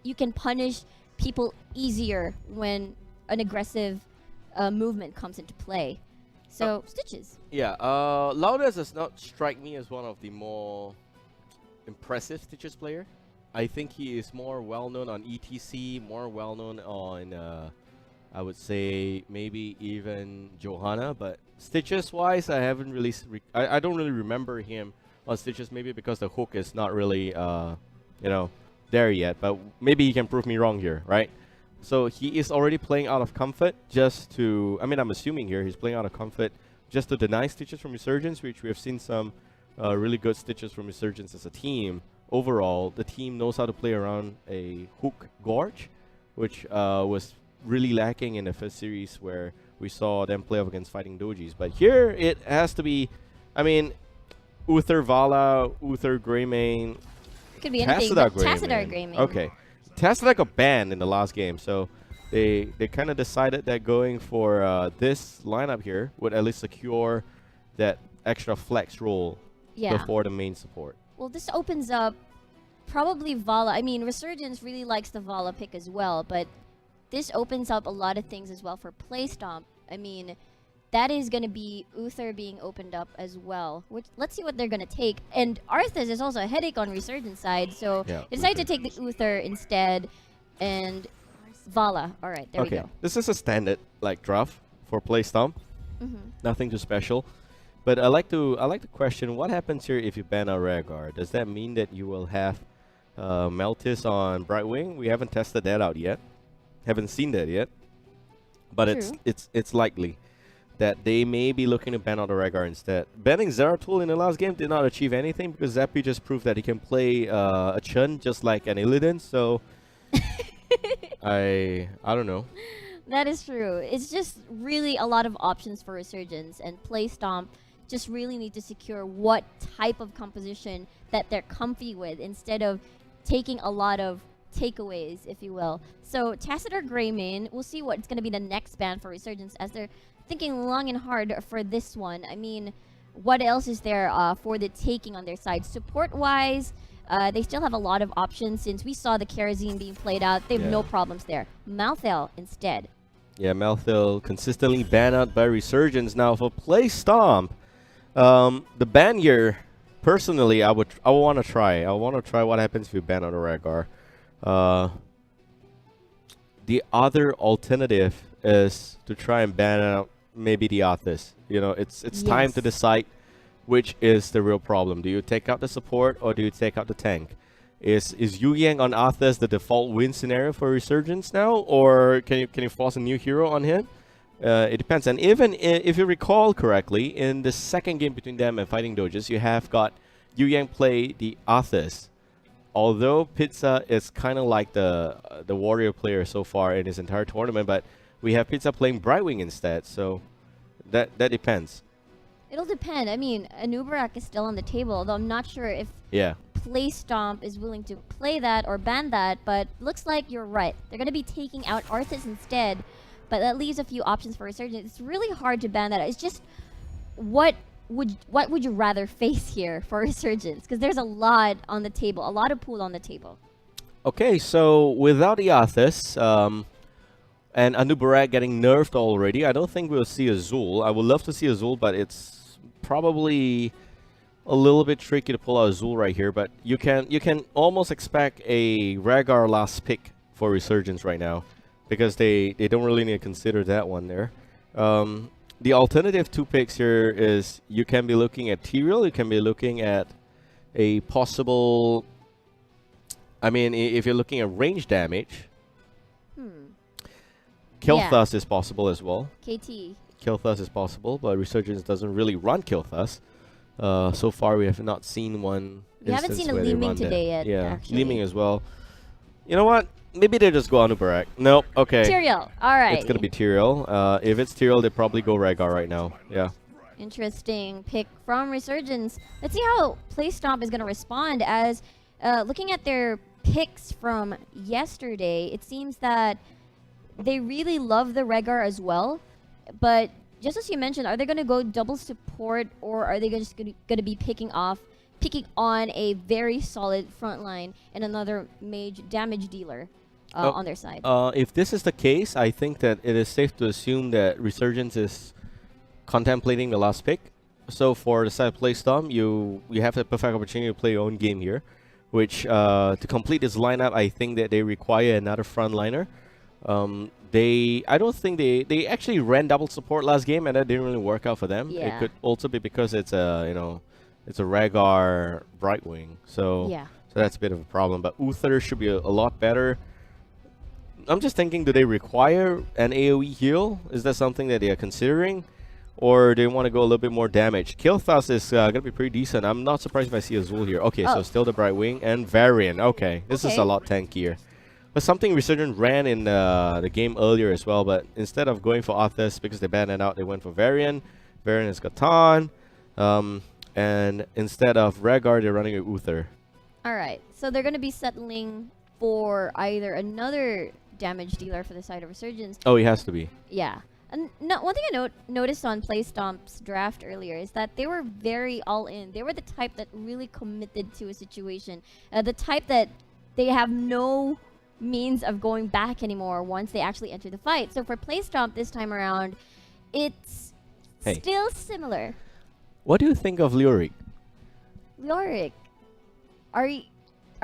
you can punish people easier when an aggressive movement comes into play. So Stitches. Yeah, Laudas does not strike me as one of the more impressive Stitches player. I think he is more well-known on ETC, more well-known on, I would say, maybe even Johanna. But Stitches-wise, I haven't really... I don't really remember him on Stitches, maybe because the hook is not really, there yet. But maybe he can prove me wrong here, right? So he is already playing out of comfort just to... I mean, I'm assuming here he's playing out of comfort just to deny Stitches from Resurgence, which we have seen some really good Stitches from Resurgence as a team. Overall, the team knows how to play around a hook gorge, which was really lacking in the first series where we saw them play up against fighting dojis. But here it has to be, I mean, Uther Vala, Uther Greymane, Could be anything. Tassadar But Tassadar Greymane. Okay. Tassadar got banned in the last game, so they kind of decided that going for this lineup here would at least secure that extra flex role before the main support. Well, this opens up probably Vala. I mean, Resurgence really likes the Vala pick as well, but this opens up a lot of things as well for Playstomp. I mean, that is going to be Uther being opened up as well. Which, let's see what they're going to take. And Arthas is also a headache on Resurgence side, so Yeah, they decided Uther. to take the Uther instead. And Vala. All right, there we Okay, go. this is a standard like draft for Playstomp. Mm-hmm. Nothing too special. But I like to question what happens here if you ban out Rhaegar. Does that mean that you will have Meltis on Brightwing? We haven't tested that out yet. Haven't seen that yet. But True. it's likely that they may be looking to ban out the Rhaegar instead. Banning Zeratul in the last game did not achieve anything because Zappy just proved that he can play a Chun just like an Illidan. So I don't know. That is true. It's just really a lot of options for Resurgence, and Playstomp just really need to secure what type of composition that they're comfy with instead of taking a lot of takeaways, if you will. So Tacitor Greymane, we'll see what's going to be the next ban for Resurgence as they're thinking long and hard for this one. I mean, what else is there for the taking on their side? Support-wise, they still have a lot of options since we saw the Kerosene being played out. They have no problems there. Malthael instead. Yeah, Malthael consistently banned out by Resurgence. Now for Playstomp, the ban here, personally, I want to try. I want to try what happens if you ban out a Rhaegar. The other alternative is to try and ban out maybe the Arthas. You know, it's time to Yes. decide which is the real problem. Do you take out the support or do you take out the tank? Is Yu Yang on Arthas the default win scenario for Resurgence now, or can you force a new hero on him? It depends. And even if you recall correctly, in the second game between them and Fighting Doges, you have got Yu Yang play the Arthas. Although Pizza is kind of like the warrior player so far in his entire tournament, but we have Pizza playing Brightwing instead, so that depends. It'll depend. I mean, Anubarak is still on the table, although I'm not sure if Yeah. Playstomp is willing to play that or ban that, but looks like you're right. They're going to be taking out Arthas instead, but that leaves a few options for Resurgence. It's really hard to ban that. It's just what would you rather face here for Resurgence? Because there's a lot on the table, a lot of pool on the table. Okay, so without the Arthas, and Anubarak getting nerfed already, I don't think we'll see Azul. I would love to see Azul, but it's probably a little bit tricky to pull out Azul right here. But you can almost expect a Rhaegar last pick for Resurgence right now, because they don't really need to consider that one there. The alternative two picks here is you can be looking at Tyrael, you can be looking at a possible... I mean, if you're looking at range damage, Kilthus is possible as well. KT. Kilthus is possible, but Resurgence doesn't really run Kilthus. So far, we have not seen one. We haven't instance seen a where they Li Ming run that. today yet, Yeah, actually. Li Ming as well. You know what? Maybe they just go Anubarak. Nope. Okay. Tyrael. All right. It's gonna be Tyrael. If it's Tyrael, they probably go Rhaegar right now. Yeah. Interesting pick from Resurgence. Let's see how Playstomp is going to respond as looking at their picks from yesterday, it seems that they really love the Rhaegar as well. But just as you mentioned, are they going to go double support, or are they just going to be picking on a very solid front line and another mage damage dealer on their side? If this is the case, I think that it is safe to assume that Resurgence is contemplating the last pick. So for the side of Playstomp, you have the perfect opportunity to play your own game here, which to complete this lineup, I think that they require another frontliner. I don't think they actually ran double support last game, and that didn't really work out for them. Yeah. It could also be because it's a it's a Rhaegar Brightwing, so Yeah. so that's a bit of a problem. But Uther should be a lot better. I'm just thinking, do they require an AoE heal? Is that something that they are considering? Or do they want to go a little bit more damage? Kilthus is going to be pretty decent. I'm not surprised if I see Azul here. Okay, so still the Brightwing and Varian. Okay, this is a lot tankier. But something Resurgent ran in the game earlier as well, but instead of going for Arthas because they banned it out, they went for Varian. Varian has Catan. And instead of Rhaegar, they're running with Uther. All right. So they're going to be settling for either another damage dealer for the side of Resurgence. Oh, he has to be. Yeah. And one thing I noticed on Playstomp's draft earlier is that they were very all in. They were the type that really committed to a situation. The type that they have no means of going back anymore once they actually enter the fight. So for Playstomp this time around, it's Hey. Still similar. What do you think of Lyric? Yorick, are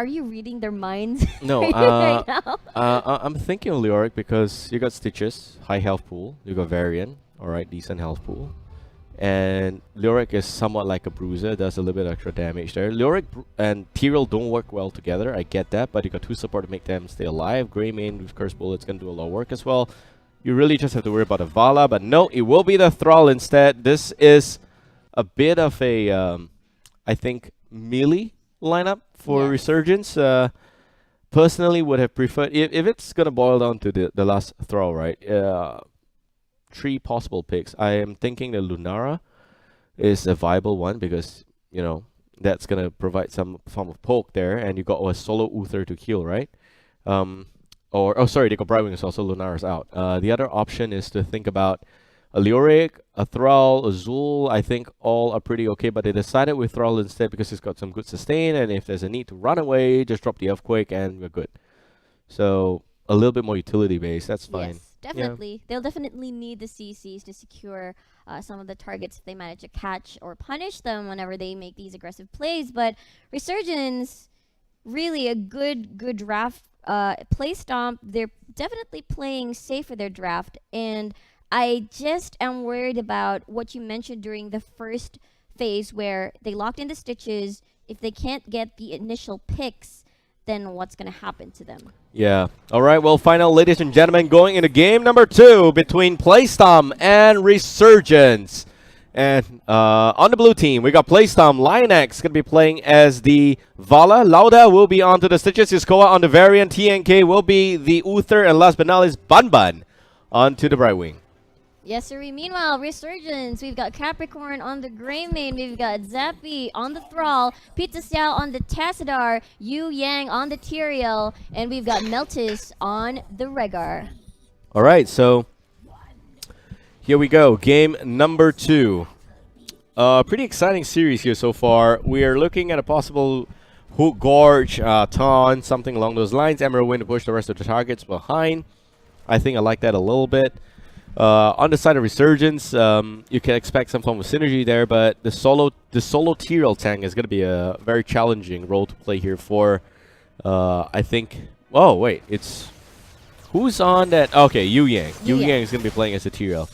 you reading their minds? No, right now? I'm thinking of Lyric because you got Stitches, high health pool. You got Varian, alright, decent health pool. And Lyric is somewhat like a bruiser, does a little bit extra damage there. Lyric and Tyrael don't work well together, I get that, but you got 2 support to make them stay alive. Greymane with Curse Bullet's gonna do a lot of work as well. You really just have to worry about the Vala, but no, it will be the Thrall instead. This is a bit of a, I think, melee lineup for Yes. Resurgence. Personally, would have preferred, if it's gonna boil down to the last Thrall, right? 3 possible picks. I am thinking that Lunara is a viable one because, you know, that's going to provide some form of poke there, and you got a solo Uther to heal, right? Oh, sorry, they got Brightwing, so also Lunara's out. The other option is to think about a Lyric, a Thrall, a Zul. I think all are pretty okay, but they decided with Thrall instead because he's got some good sustain, and if there's a need to run away, just drop the Earthquake and we're good. So a little bit more utility based, that's fine. Yes, definitely. They'll definitely need the CCs to secure some of the targets if they manage to catch or punish them whenever they make these aggressive plays. But Resurgence, really a good draft. Playstomp, they're definitely playing safe for their draft. And I just am worried about what you mentioned during the first phase where they locked in the Stitches. If they can't get the initial picks, then what's going to happen to them? Yeah. All right. Well, final, ladies and gentlemen, going into game number 2 between Playstomp and Resurgence. And on the blue team, we got Playstomp. Lionex going to be playing as the Vala. Lauda will be onto the Stitches. Iskoa on the Variant. TNK will be the Uther. And last but not least, Bunbun onto the Brightwing. Yes, sir. Meanwhile, Resurgence, we've got Capricorn on the Greymane, we've got Zappy on the Thrall, Pizza Xiao on the Tassadar, Yu Yang on the Tyrael, and we've got Meltis on the Regar. All right, so here we go. Game number 2. Pretty exciting series here so far. We are looking at a possible Hook Gorge, Taunt, something along those lines. Emerald Wind to push the rest of the targets behind. I think I like that a little bit. On the side of Resurgence, you can expect some form of synergy there, but the solo Tyrael tank is going to be a very challenging role to play here for, I think... Oh, wait, it's... Who's on that? Okay, Yu Yang. Yu Yang is going to be playing as a Tyrael.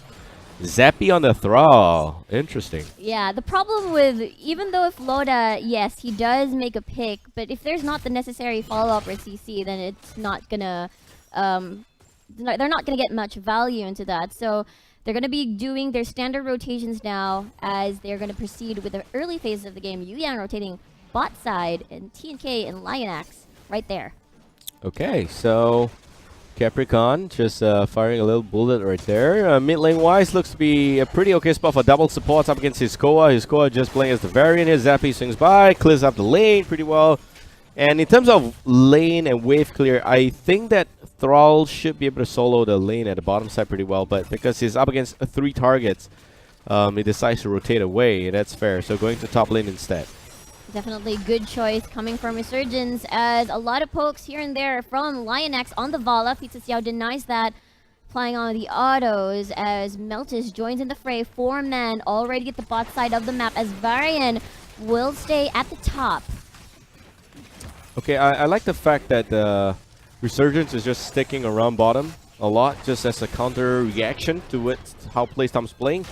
Zappy on the Thrall. Interesting. Yeah, the problem with, even though if Loda, yes, he does make a pick, but if there's not the necessary follow-up or CC, then it's not going to... they're not going to get much value into that. So they're going to be doing their standard rotations now as they're going to proceed with the early phases of the game. Yu Yang rotating bot side and TNK and Lionax right there. Okay, so Capricorn just firing a little bullet right there. Mid lane wise looks to be a pretty okay spot for double supports up against Iskoa. Iskoa just playing as the Variant here. Zappy swings by, clears up the lane pretty well. And in terms of lane and wave clear, I think that Thrall should be able to solo the lane at the bottom side pretty well, but because he's up against 3 targets, he decides to rotate away. That's fair, so going to top lane instead. Definitely good choice coming from Resurgence, as a lot of pokes here and there from Lionex on the Vala. Pizza Xiao denies that, flying on the autos as Meltis joins in the fray. 4-man already at the bot side of the map as Varian will stay at the top. Okay, I like the fact that Resurgence is just sticking around bottom a lot, just as a counter reaction to how Playstomp's playing.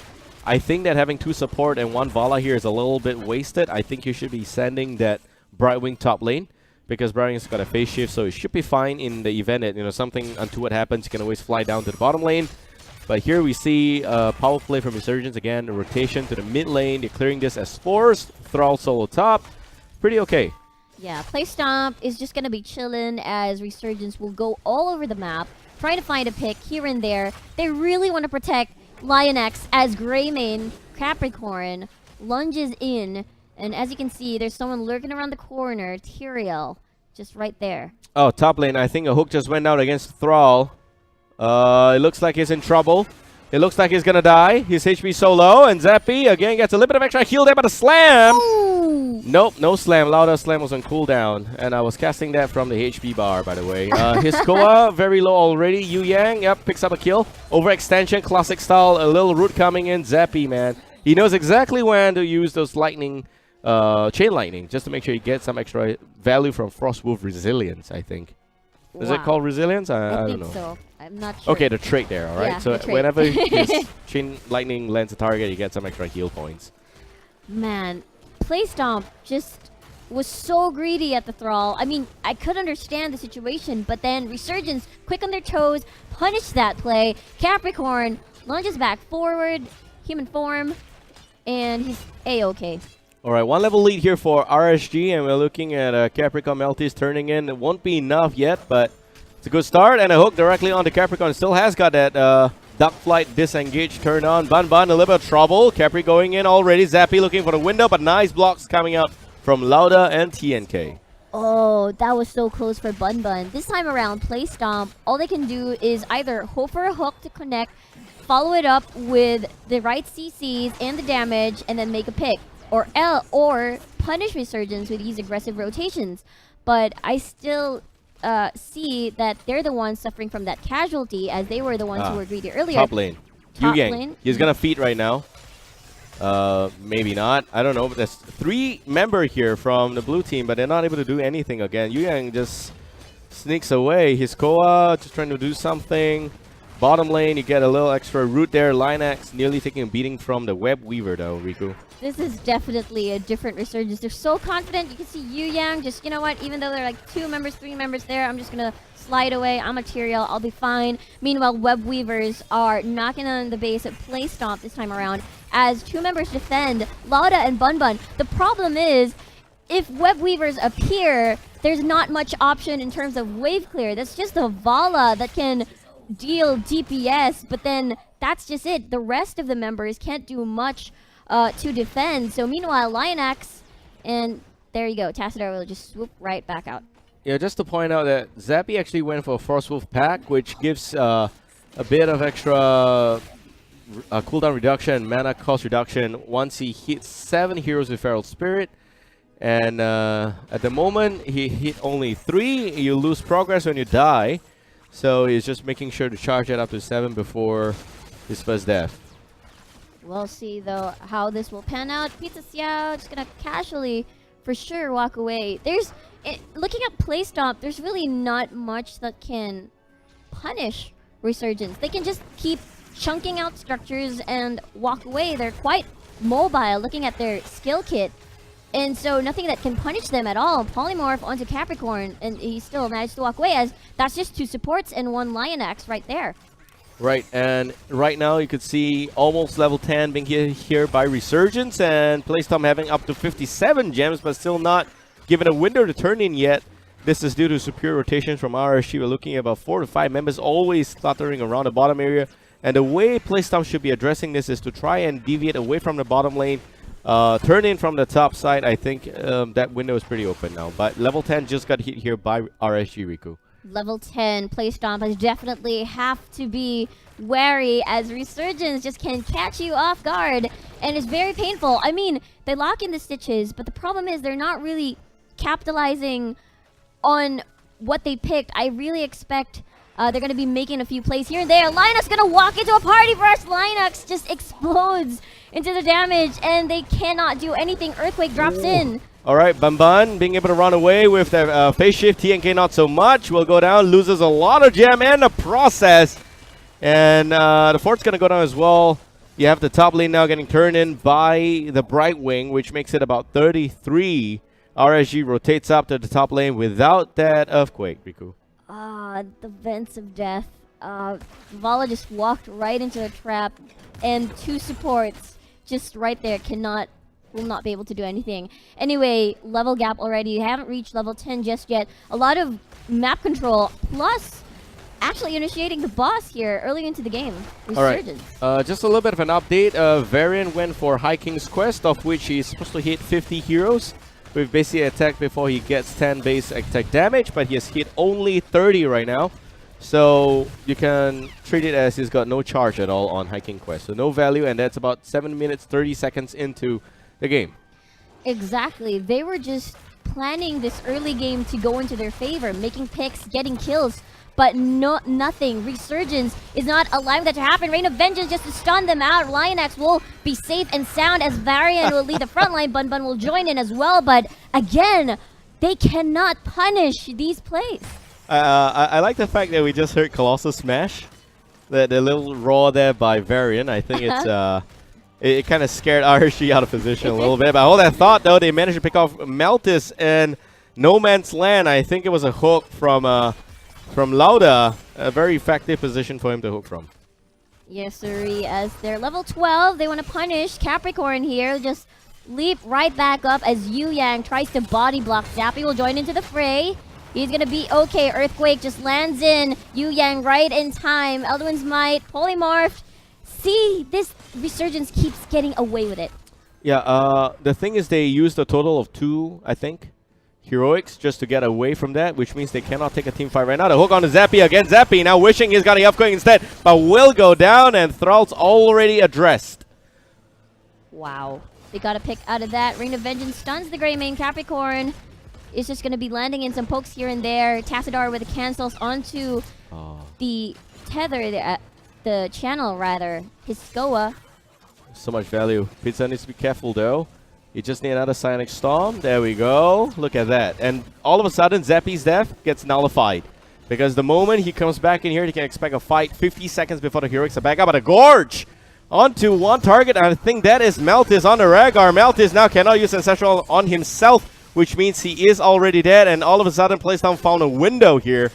I think that having 2 support and 1 Vala here is a little bit wasted. I think you should be sending that Brightwing top lane, because Brightwing's got a phase shift, so it should be fine in the event that, you know, something untoward happens. You can always fly down to the bottom lane. But here we see power play from Resurgence again, a rotation to the mid lane. They're clearing this as forced. Thrall solo top. Pretty okay. Yeah, Playstomp is just going to be chilling as Resurgence will go all over the map, trying to find a pick here and there. They really want to protect Lionex as Greymane Capricorn lunges in. And as you can see, there's someone lurking around the corner, Tyrael, just right there. Oh, top lane. I think a hook just went out against Thrall. It looks like he's in trouble. It looks like he's going to die. His HP so low, and Zappy again gets a little bit of extra heal there, but a slam. Ooh. Ooh. Nope, no slam. Lauda slam was on cooldown, and I was casting that from the HP bar, by the way. His Koa, very low already. Yu Yang, yep, picks up a kill. Overextension, classic style, a little root coming in. Zappy, man. He knows exactly when to use those lightning, chain lightning, just to make sure he gets some extra value from Frostwolf Resilience, I think. Is it called Resilience? I don't think know. so. I'm not sure. Okay, the trait there, alright? Yeah, so the trait. whenever his chain lightning lands a target, you get some extra heal points. Man, Playstomp just was so greedy at the Thrall. I mean, I could understand the situation, but then Resurgence, quick on their toes, punished that play. Capricorn lunges back forward, human form, and he's A-okay. Alright, 1 level lead here for RSG, and we're looking at Capricorn Melties turning in. It won't be enough yet, but it's a good start, and a hook directly onto Capricorn. Still has got that Duck Flight disengage turned on. Bun, a little bit of trouble. Capri going in already. Zappy looking for the window, but nice blocks coming out from Lauda and TNK. Oh, that was so close for Bun. This time around, Playstomp, all they can do is either hope for a hook to connect, follow it up with the right CCs and the damage, and then make a pick. Or punish Resurgence with these aggressive rotations. But I still see that they're the ones suffering from that casualty, as they were the ones who were greedy earlier. Top lane. Top Yu Yang. lane. He's gonna feed right now. Maybe not. I don't know. But there's 3 members here from the blue team, but they're not able to do anything again. Yu Yang just sneaks away. His Koa just trying to do something. Bottom lane, you get a little extra root there. Lineax nearly taking a beating from the Web Weaver, though, Riku. This is definitely a different Resurgence. They're so confident. You can see Yu Yang just, you know what, even though there are like 2 members, 3 members there, I'm just going to slide away. I'm material. I'll be fine. Meanwhile, Web Weavers are knocking on the base at Playstomp this time around as 2 members defend Lauda and Bun. The problem is, if Web Weavers appear, there's not much option in terms of wave clear. That's just a Vala that can deal DPS, but then that's just it. The rest of the members can't do much to defend. So meanwhile, Lionax, and there you go, Tassadar will just swoop right back out. Yeah, just to point out that Zappy actually went for a Frostwolf pack, which gives a bit of extra cooldown reduction, mana cost reduction once he hits 7 heroes with Feral Spirit. And at the moment, he hit only 3. You lose progress when you die. So he's just making sure to charge it up to 7 before his first death. We'll see, though, how this will pan out. Pizza Xiao just gonna casually, for sure, walk away. Looking at Playstomp, there's really not much that can punish Resurgence. They can just keep chunking out structures and walk away. They're quite mobile, looking at their skill kit. And so nothing that can punish them at all. Polymorph onto Capricorn, and he still managed to walk away, as that's just 2 supports and 1 Lionax right there. Right, and right now you could see almost level 10 being here by Resurgence, and Playstomp having up to 57 gems, but still not given a window to turn in yet. This is due to superior rotations from RSG. We're looking at about 4 to 5 members always cluttering around the bottom area. And the way Playstomp should be addressing this is to try and deviate away from the bottom lane. Turn in from the top side. I think that window is pretty open now. But level 10 just got hit here by RSG, Riku. Level 10 Playstomp has definitely have to be wary, as Resurgence just can catch you off guard, and it's very painful. I mean, they lock in the stitches, but the problem is they're not really capitalizing on what they picked. I really expect they're going to be making a few plays here and there. Linux going to walk into a party burst. Linux just explodes into the damage, and they cannot do anything. Earthquake drops in. All right, Bun being able to run away with the phase shift. TNK not so much. Will go down, loses a lot of gem and the process. And the fort's going to go down as well. You have the top lane now getting turned in by the Brightwing, which makes it about 33. RSG rotates up to the top lane without that Earthquake, Riku. The Vents of Death. Vala just walked right into a trap, and 2 supports just right there will not be able to do anything. Anyway, level gap already. You haven't reached level 10 just yet. A lot of map control, plus actually initiating the boss here early into the game. Resurgence. All right. Just a little bit of an update. Varian went for High King's Quest, of which he's supposed to hit 50 heroes with basic attack before he gets 10 base attack damage, but he has hit only 30 right now. So you can treat it as he's got no charge at all on Hiking Quest. So no value, and that's about 7 minutes, 30 seconds into the game. Exactly. They were just planning this early game to go into their favor, making picks, getting kills, but nothing. Resurgence is not allowing that to happen. Rain of Vengeance just to stun them out. Lionax will be safe and sound as Varian will lead the front line. Bun Bun will join in as well, but again, they cannot punish these plays. I like the fact that we just heard Colossus smash. The little roar there by Varian. I think it's it kind of scared RSG out of position a little bit. But hold that thought though, they managed to pick off Meltis in no man's land. I think it was a hook from Lauda. A very effective position for him to hook from. Yes, sirree. As they're level 12, they want to punish Capricorn here. Just leap right back up as Yu Yang tries to body block. Zappy will join into the fray. He's going to be okay. Earthquake just lands in. Yu Yang right in time. Elduin's Might, Polymorph. See, this Resurgence keeps getting away with it. Yeah, the thing is they used a total of 2, I think, heroics just to get away from that, which means they cannot take a team fight right now. The hook on the Zappy again. Zappy now wishing he's got the Earthquake instead, but will go down, and Thrall's already addressed. Wow. They got a pick out of that. Ring of Vengeance stuns the Grey Mane. Capricorn is just going to be landing in some pokes here and there. Tassadar with the cancels onto the tether, the channel rather. His Skoa. So much value. Pizza needs to be careful though. You just need another Psionic Storm. There we go. Look at that. And all of a sudden, Zappy's death gets nullified. Because the moment he comes back in here, he can expect a fight 50 seconds before the heroics are back up. But a Gorge onto one target. And I think that is Meltis on the Rhaegar. Meltis now cannot use Ancestral on himself, which means he is already dead. And all of a sudden, Playstomp found a window here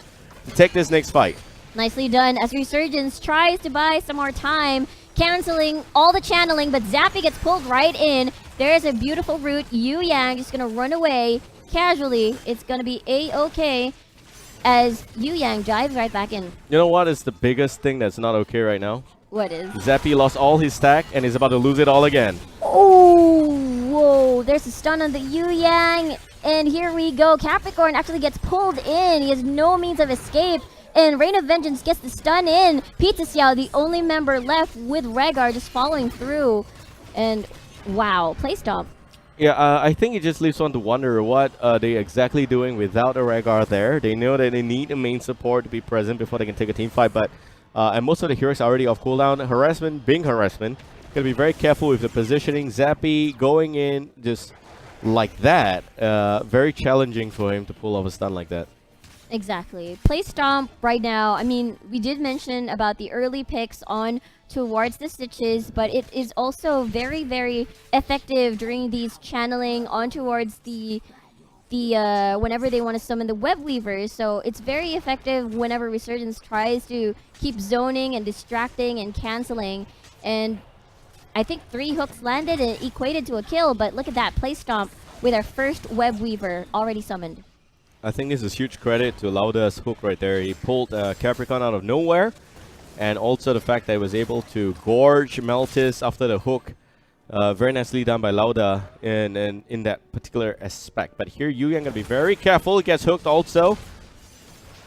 to take this next fight. Nicely done as Resurgence tries to buy some more time, canceling all the channeling, but Zappy gets pulled right in. There's a beautiful root. Yu Yang just going to run away casually. It's going to be A-okay as Yu Yang dives right back in. You know what is the biggest thing that's not okay right now? What is? Zappy lost all his stack and is about to lose it all again. Oh, whoa. There's a stun on the Yu Yang. And here we go. Capricorn actually gets pulled in. He has no means of escape. And Reign of Vengeance gets the stun in. Pizza Xiao, the only member left with Rhaegar, just following through. And wow, Playstomp. Yeah, I think it just leaves one to wonder what they exactly doing without a Rhaegar there. They know that they need a main support to be present before they can take a team fight, but and most of the heroes are already off cooldown. Harassment being harassment. Gotta be very careful with the positioning. Zappy going in just like that. Very challenging for him to pull off a stun like that. Exactly. Playstomp right now, I mean, we did mention about the early picks on towards the Stitches, but it is also very, very effective during these channeling on towards the whenever they want to summon the Web Weavers. So it's very effective whenever Resurgence tries to keep zoning and distracting and canceling. And I think 3 hooks landed and equated to a kill, but look at that, Playstomp with our first Web Weaver already summoned. I think this is huge credit to Lauda's hook right there. He pulled Capricorn out of nowhere, and also the fact that he was able to gorge Meltis after the hook. Very nicely done by Lauda in that particular aspect. But here Yu Yang gonna be very careful. He gets hooked also.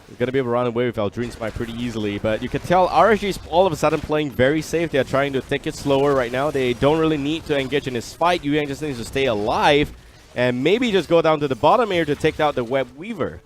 He's gonna be able to run away with Aldrin's Might pretty easily. But you can tell RSG is all of a sudden playing very safe. They are trying to take it slower right now. They don't really need to engage in this fight. Yu Yang just needs to stay alive. And maybe just go down to the bottom here to take out the Web Weaver.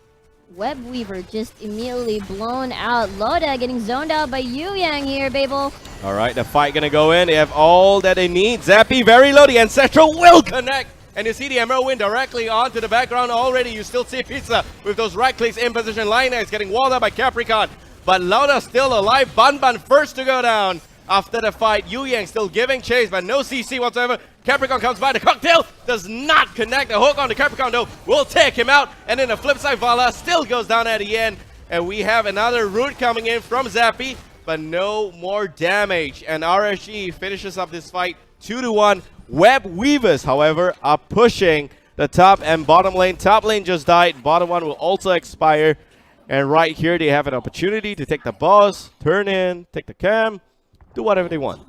Web Weaver just immediately blown out. Loda getting zoned out by Yu Yang here, Babel. All right, the fight gonna go in. They have all that they need. Zappy very low. The Ancestral will connect. And you see the Emerald Wind directly onto the background already. You still see Pizza with those right clicks in position. Lina is getting walled out by Capricorn. But Lauda still alive. Bun Bun first to go down. After the fight, Yu Yang still giving chase, but no CC whatsoever. Capricorn comes by. The cocktail does not connect. The hook on the Capricorn, though, will take him out. And then the flip side, Vala still goes down at the end. And we have another root coming in from Zappy, but no more damage. And RSG finishes up this fight 2-1. Web Weavers, however, are pushing the top and bottom lane. Top lane just died. Bottom one will also expire. And right here, they have an opportunity to take the boss, turn in, take the cam, do whatever they want.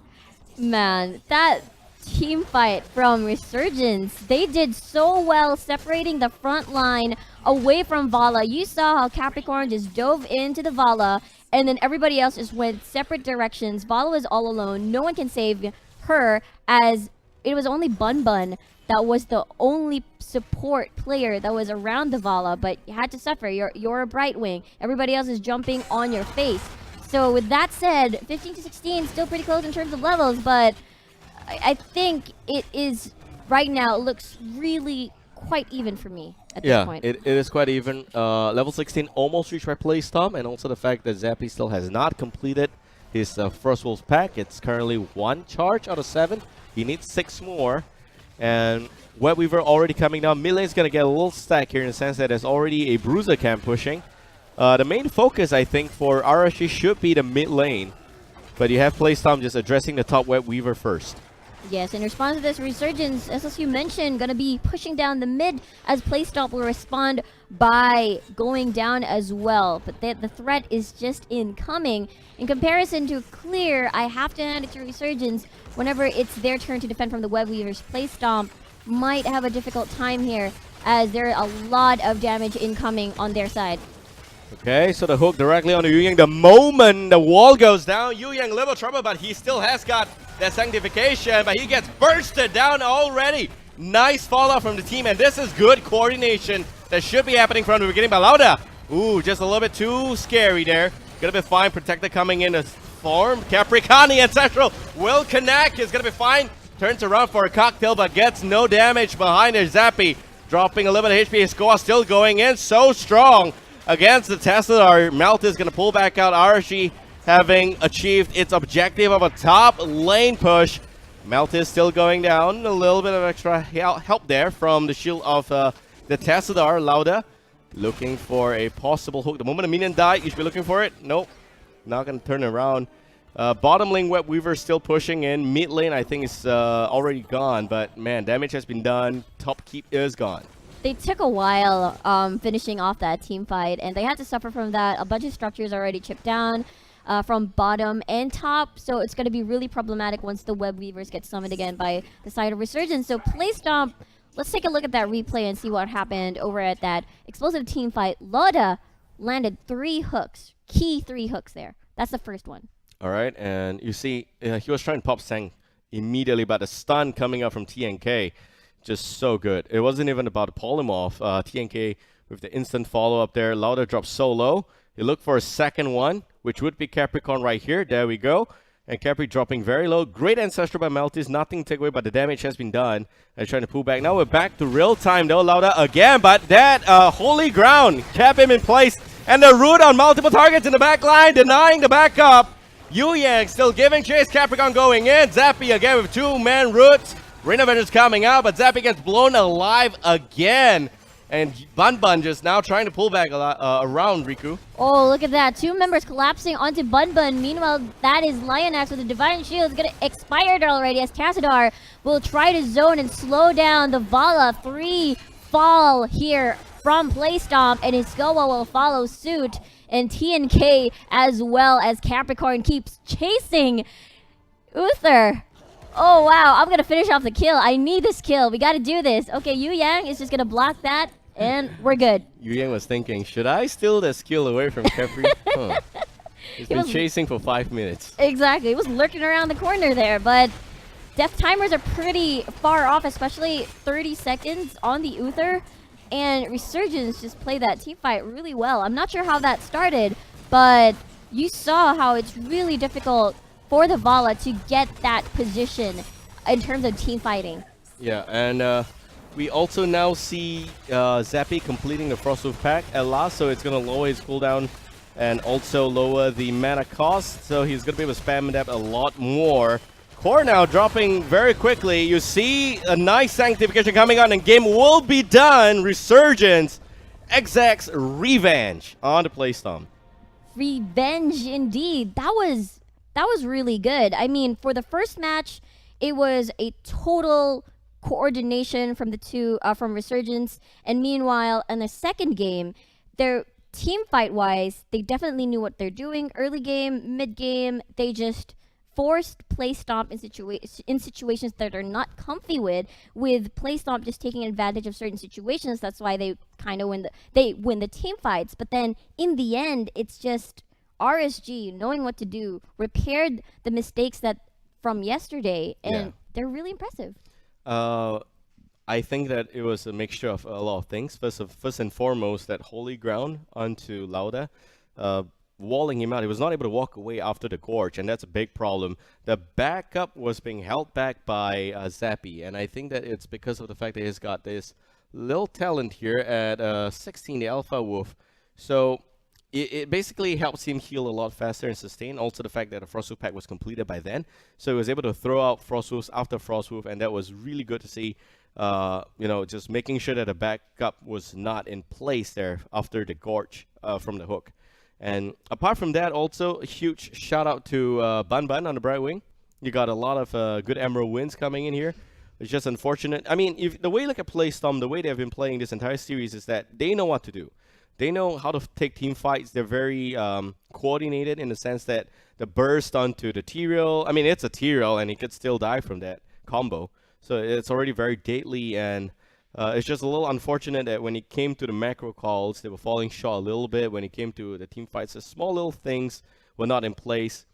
Man, that team fight from Resurgence, they did so well separating the front line away from Vala. You saw how Capricorn just dove into the Vala, and then everybody else just went separate directions. Vala was all alone. No one can save her, as it was only Bun Bun that was the only support player that was around the Vala, but you had to suffer. You're a Brightwing. Everybody else is jumping on your face. So with that said, 15 to 16 still pretty close in terms of levels, but I think it is right now. It looks really quite even for me at this point. It is quite even. Level 16 almost reached by Playstomp, and also the fact that Zappy still has not completed his first Wolves pack. It's currently 1 charge out of 7. He needs 6 more. And Web Weaver already coming down. Mid lane's going to get a little stack here in the sense that there's already a Bruiser camp pushing. The main focus, I think, for RSG should be the mid lane. But you have Playstomp just addressing the top Web Weaver first. Yes, in response to this Resurgence, as you mentioned, going to be pushing down the mid as Playstomp will respond by going down as well. But the threat is just incoming. In comparison to Clear, I have to hand it to Resurgence. Whenever it's their turn to defend from the Web Weavers, Playstomp might have a difficult time here as there are a lot of damage incoming on their side. Okay, so the hook directly on Yu Yang. The moment the wall goes down, Yu Yang little trouble, but he still has got that sanctification, but he gets bursted down already. Nice fallout from the team, and this is good coordination that should be happening from the beginning. But Lauda, ooh, just a little bit too scary there. Gonna be fine. Protector coming in to form. Capricorni and Central will connect. He's gonna be fine. Turns around for a cocktail, but gets no damage behind it. Zappy dropping a little bit of HP. His score still going in so strong against the Tesla. Melt is gonna pull back out. RSG having achieved its objective of a top lane push. Melt is still going down. A little bit of extra help there from the shield of the Tessadar. Lauda looking for a possible hook. The moment a minion died, you should be looking for it. Nope. Not going to turn around. Bottom lane, Web Weaver still pushing in. Mid lane, I think, is already gone. But, man, damage has been done. Top keep is gone. They took a while finishing off that team fight, and they had to suffer from that. A bunch of structures already chipped down from bottom and top, so it's going to be really problematic once the Web Weavers get summoned again by the side of Resurgence. So Playstomp, let's take a look at that replay and see what happened over at that explosive team fight. Lauda landed 3 hooks, key 3 hooks there. That's the first one. All right, and you see he was trying to pop Sang immediately, but the stun coming up from TNK, just so good. It wasn't even about to pull him off. TNK with the instant follow-up there. Lauda dropped so low. He looked for a second one, which would be Capricorn right here. There we go. And Capri dropping very low. Great Ancestral by Meltis. Nothing to take away, but the damage has been done. And trying to pull back. Now we're back to real time though. Lauda again, but that holy ground kept him in place. And the root on multiple targets in the back line, denying the backup. Yu Yang still giving chase. Capricorn going in. Zappy again with 2-man roots. Renovator's coming out, but Zappy gets blown alive again. And Bun Bun just now trying to pull back around Riku. Oh, look at that. 2 members collapsing onto Bun Bun. Meanwhile, that is Lionax with the Divine Shield. It's going to expire already as Tassadar will try to zone and slow down the Vala. 3 fall here from Playstomp, and Iskoa will follow suit. And TNK as well as Capricorn keeps chasing Uther. Oh, wow. I'm going to finish off the kill. I need this kill. We got to do this. Okay, Yu Yang is just going to block that. And we're good. Yu Yang was thinking, should I steal the skill away from Capri? Huh. He's been chasing for 5 minutes. Exactly. He was lurking around the corner there, but death timers are pretty far off, especially 30 seconds on the Uther. And Resurgence just played that team fight really well. I'm not sure how that started, but you saw how it's really difficult for the Vala to get that position in terms of team fighting. Yeah, and we also now see Zappy completing the Frostwolf pack at last, so it's going to lower his cooldown and also lower the mana cost, so he's going to be able to spam that a lot more. Core now dropping very quickly. You see a nice sanctification coming on, and game will be done. Resurgence, XX Revenge on the Playstomp. Revenge indeed. That was really good. I mean, for the first match, it was a total coordination from the two, from Resurgence. And meanwhile, in the second game, their team fight-wise, they definitely knew what they're doing. Early game, mid game, they just forced Playstomp in situations that they're not comfy with Playstomp just taking advantage of certain situations. That's why they kind of win the team fights. But then in the end, it's just RSG knowing what to do, repaired the mistakes that from yesterday, and they're really impressive. I I think that it was a mixture of a lot of things. First and foremost, that holy ground onto Lauda, uh, walling him out. He was not able to walk away after the gorge, and that's a big problem. The backup was being held back by Zappy, and I think that it's because of the fact that he's got this little talent here at 16, the Alpha Wolf. So it basically helps him heal a lot faster and sustain. Also, the fact that the Frostwolf pack was completed by then, so he was able to throw out Frostwolves after Frostwolf, and that was really good to see. Just making sure that the backup was not in place there after the gorge from the hook. And apart from that, also a huge shout out to Bun Bun on the Bright Wing. You got a lot of good Emerald wins coming in here. It's just unfortunate. I mean, if the way you look at Playstomp, the way they've been playing this entire series is that they know what to do. They know how to take team fights. They're very coordinated in the sense that the burst onto the T-Rail. I mean, it's a T-Rail, and he could still die from that combo. So it's already very deadly, and it's just a little unfortunate that when it came to the macro calls, they were falling short a little bit. When it came to the team fights, the small little things were not in place.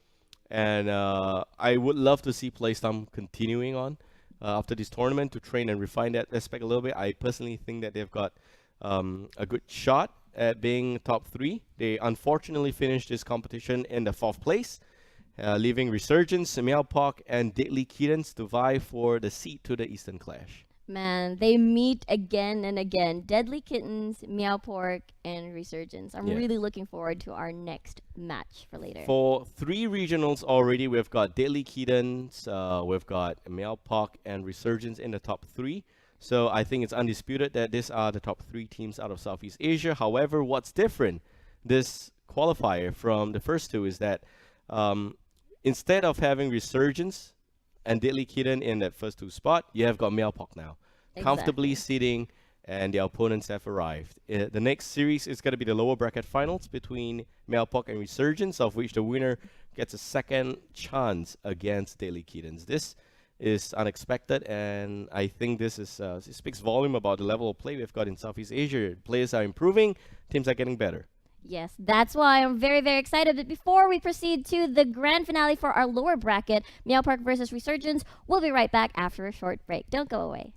And I would love to see Playstomp continuing on after this tournament to train and refine that aspect a little bit. I personally think that they've got a good shot at being top 3. They unfortunately finished this competition in the 4th place, leaving Resurgence, Meowpoke, and Deadly Kittens to vie for the seat to the Eastern Clash. Man, they meet again and again. Deadly Kittens, Meowpork, and Resurgence. I'm really looking forward to our next match for later. For 3 regionals already, we've got Deadly Kittens, we've got Meowpoke, and Resurgence in the top 3. So I think it's undisputed that these are the top 3 teams out of Southeast Asia. However, what's different this qualifier from the first 2 is that instead of having Resurgence and Deadly Kitten in that first 2 spot, you have got Meowpoke now. Comfortably sitting, and the opponents have arrived. The next series is going to be the lower bracket finals between Meowpoke and Resurgence, of which the winner gets a second chance against Deadly Kittens. This is unexpected, and I think this is it speaks volume about the level of play we've got in Southeast Asia. Players are improving, teams are getting better. Yes, that's why I'm very, very excited. But before we proceed to the grand finale for our lower bracket, Meowpark versus Resurgence, we'll be right back after a short break. Don't go away.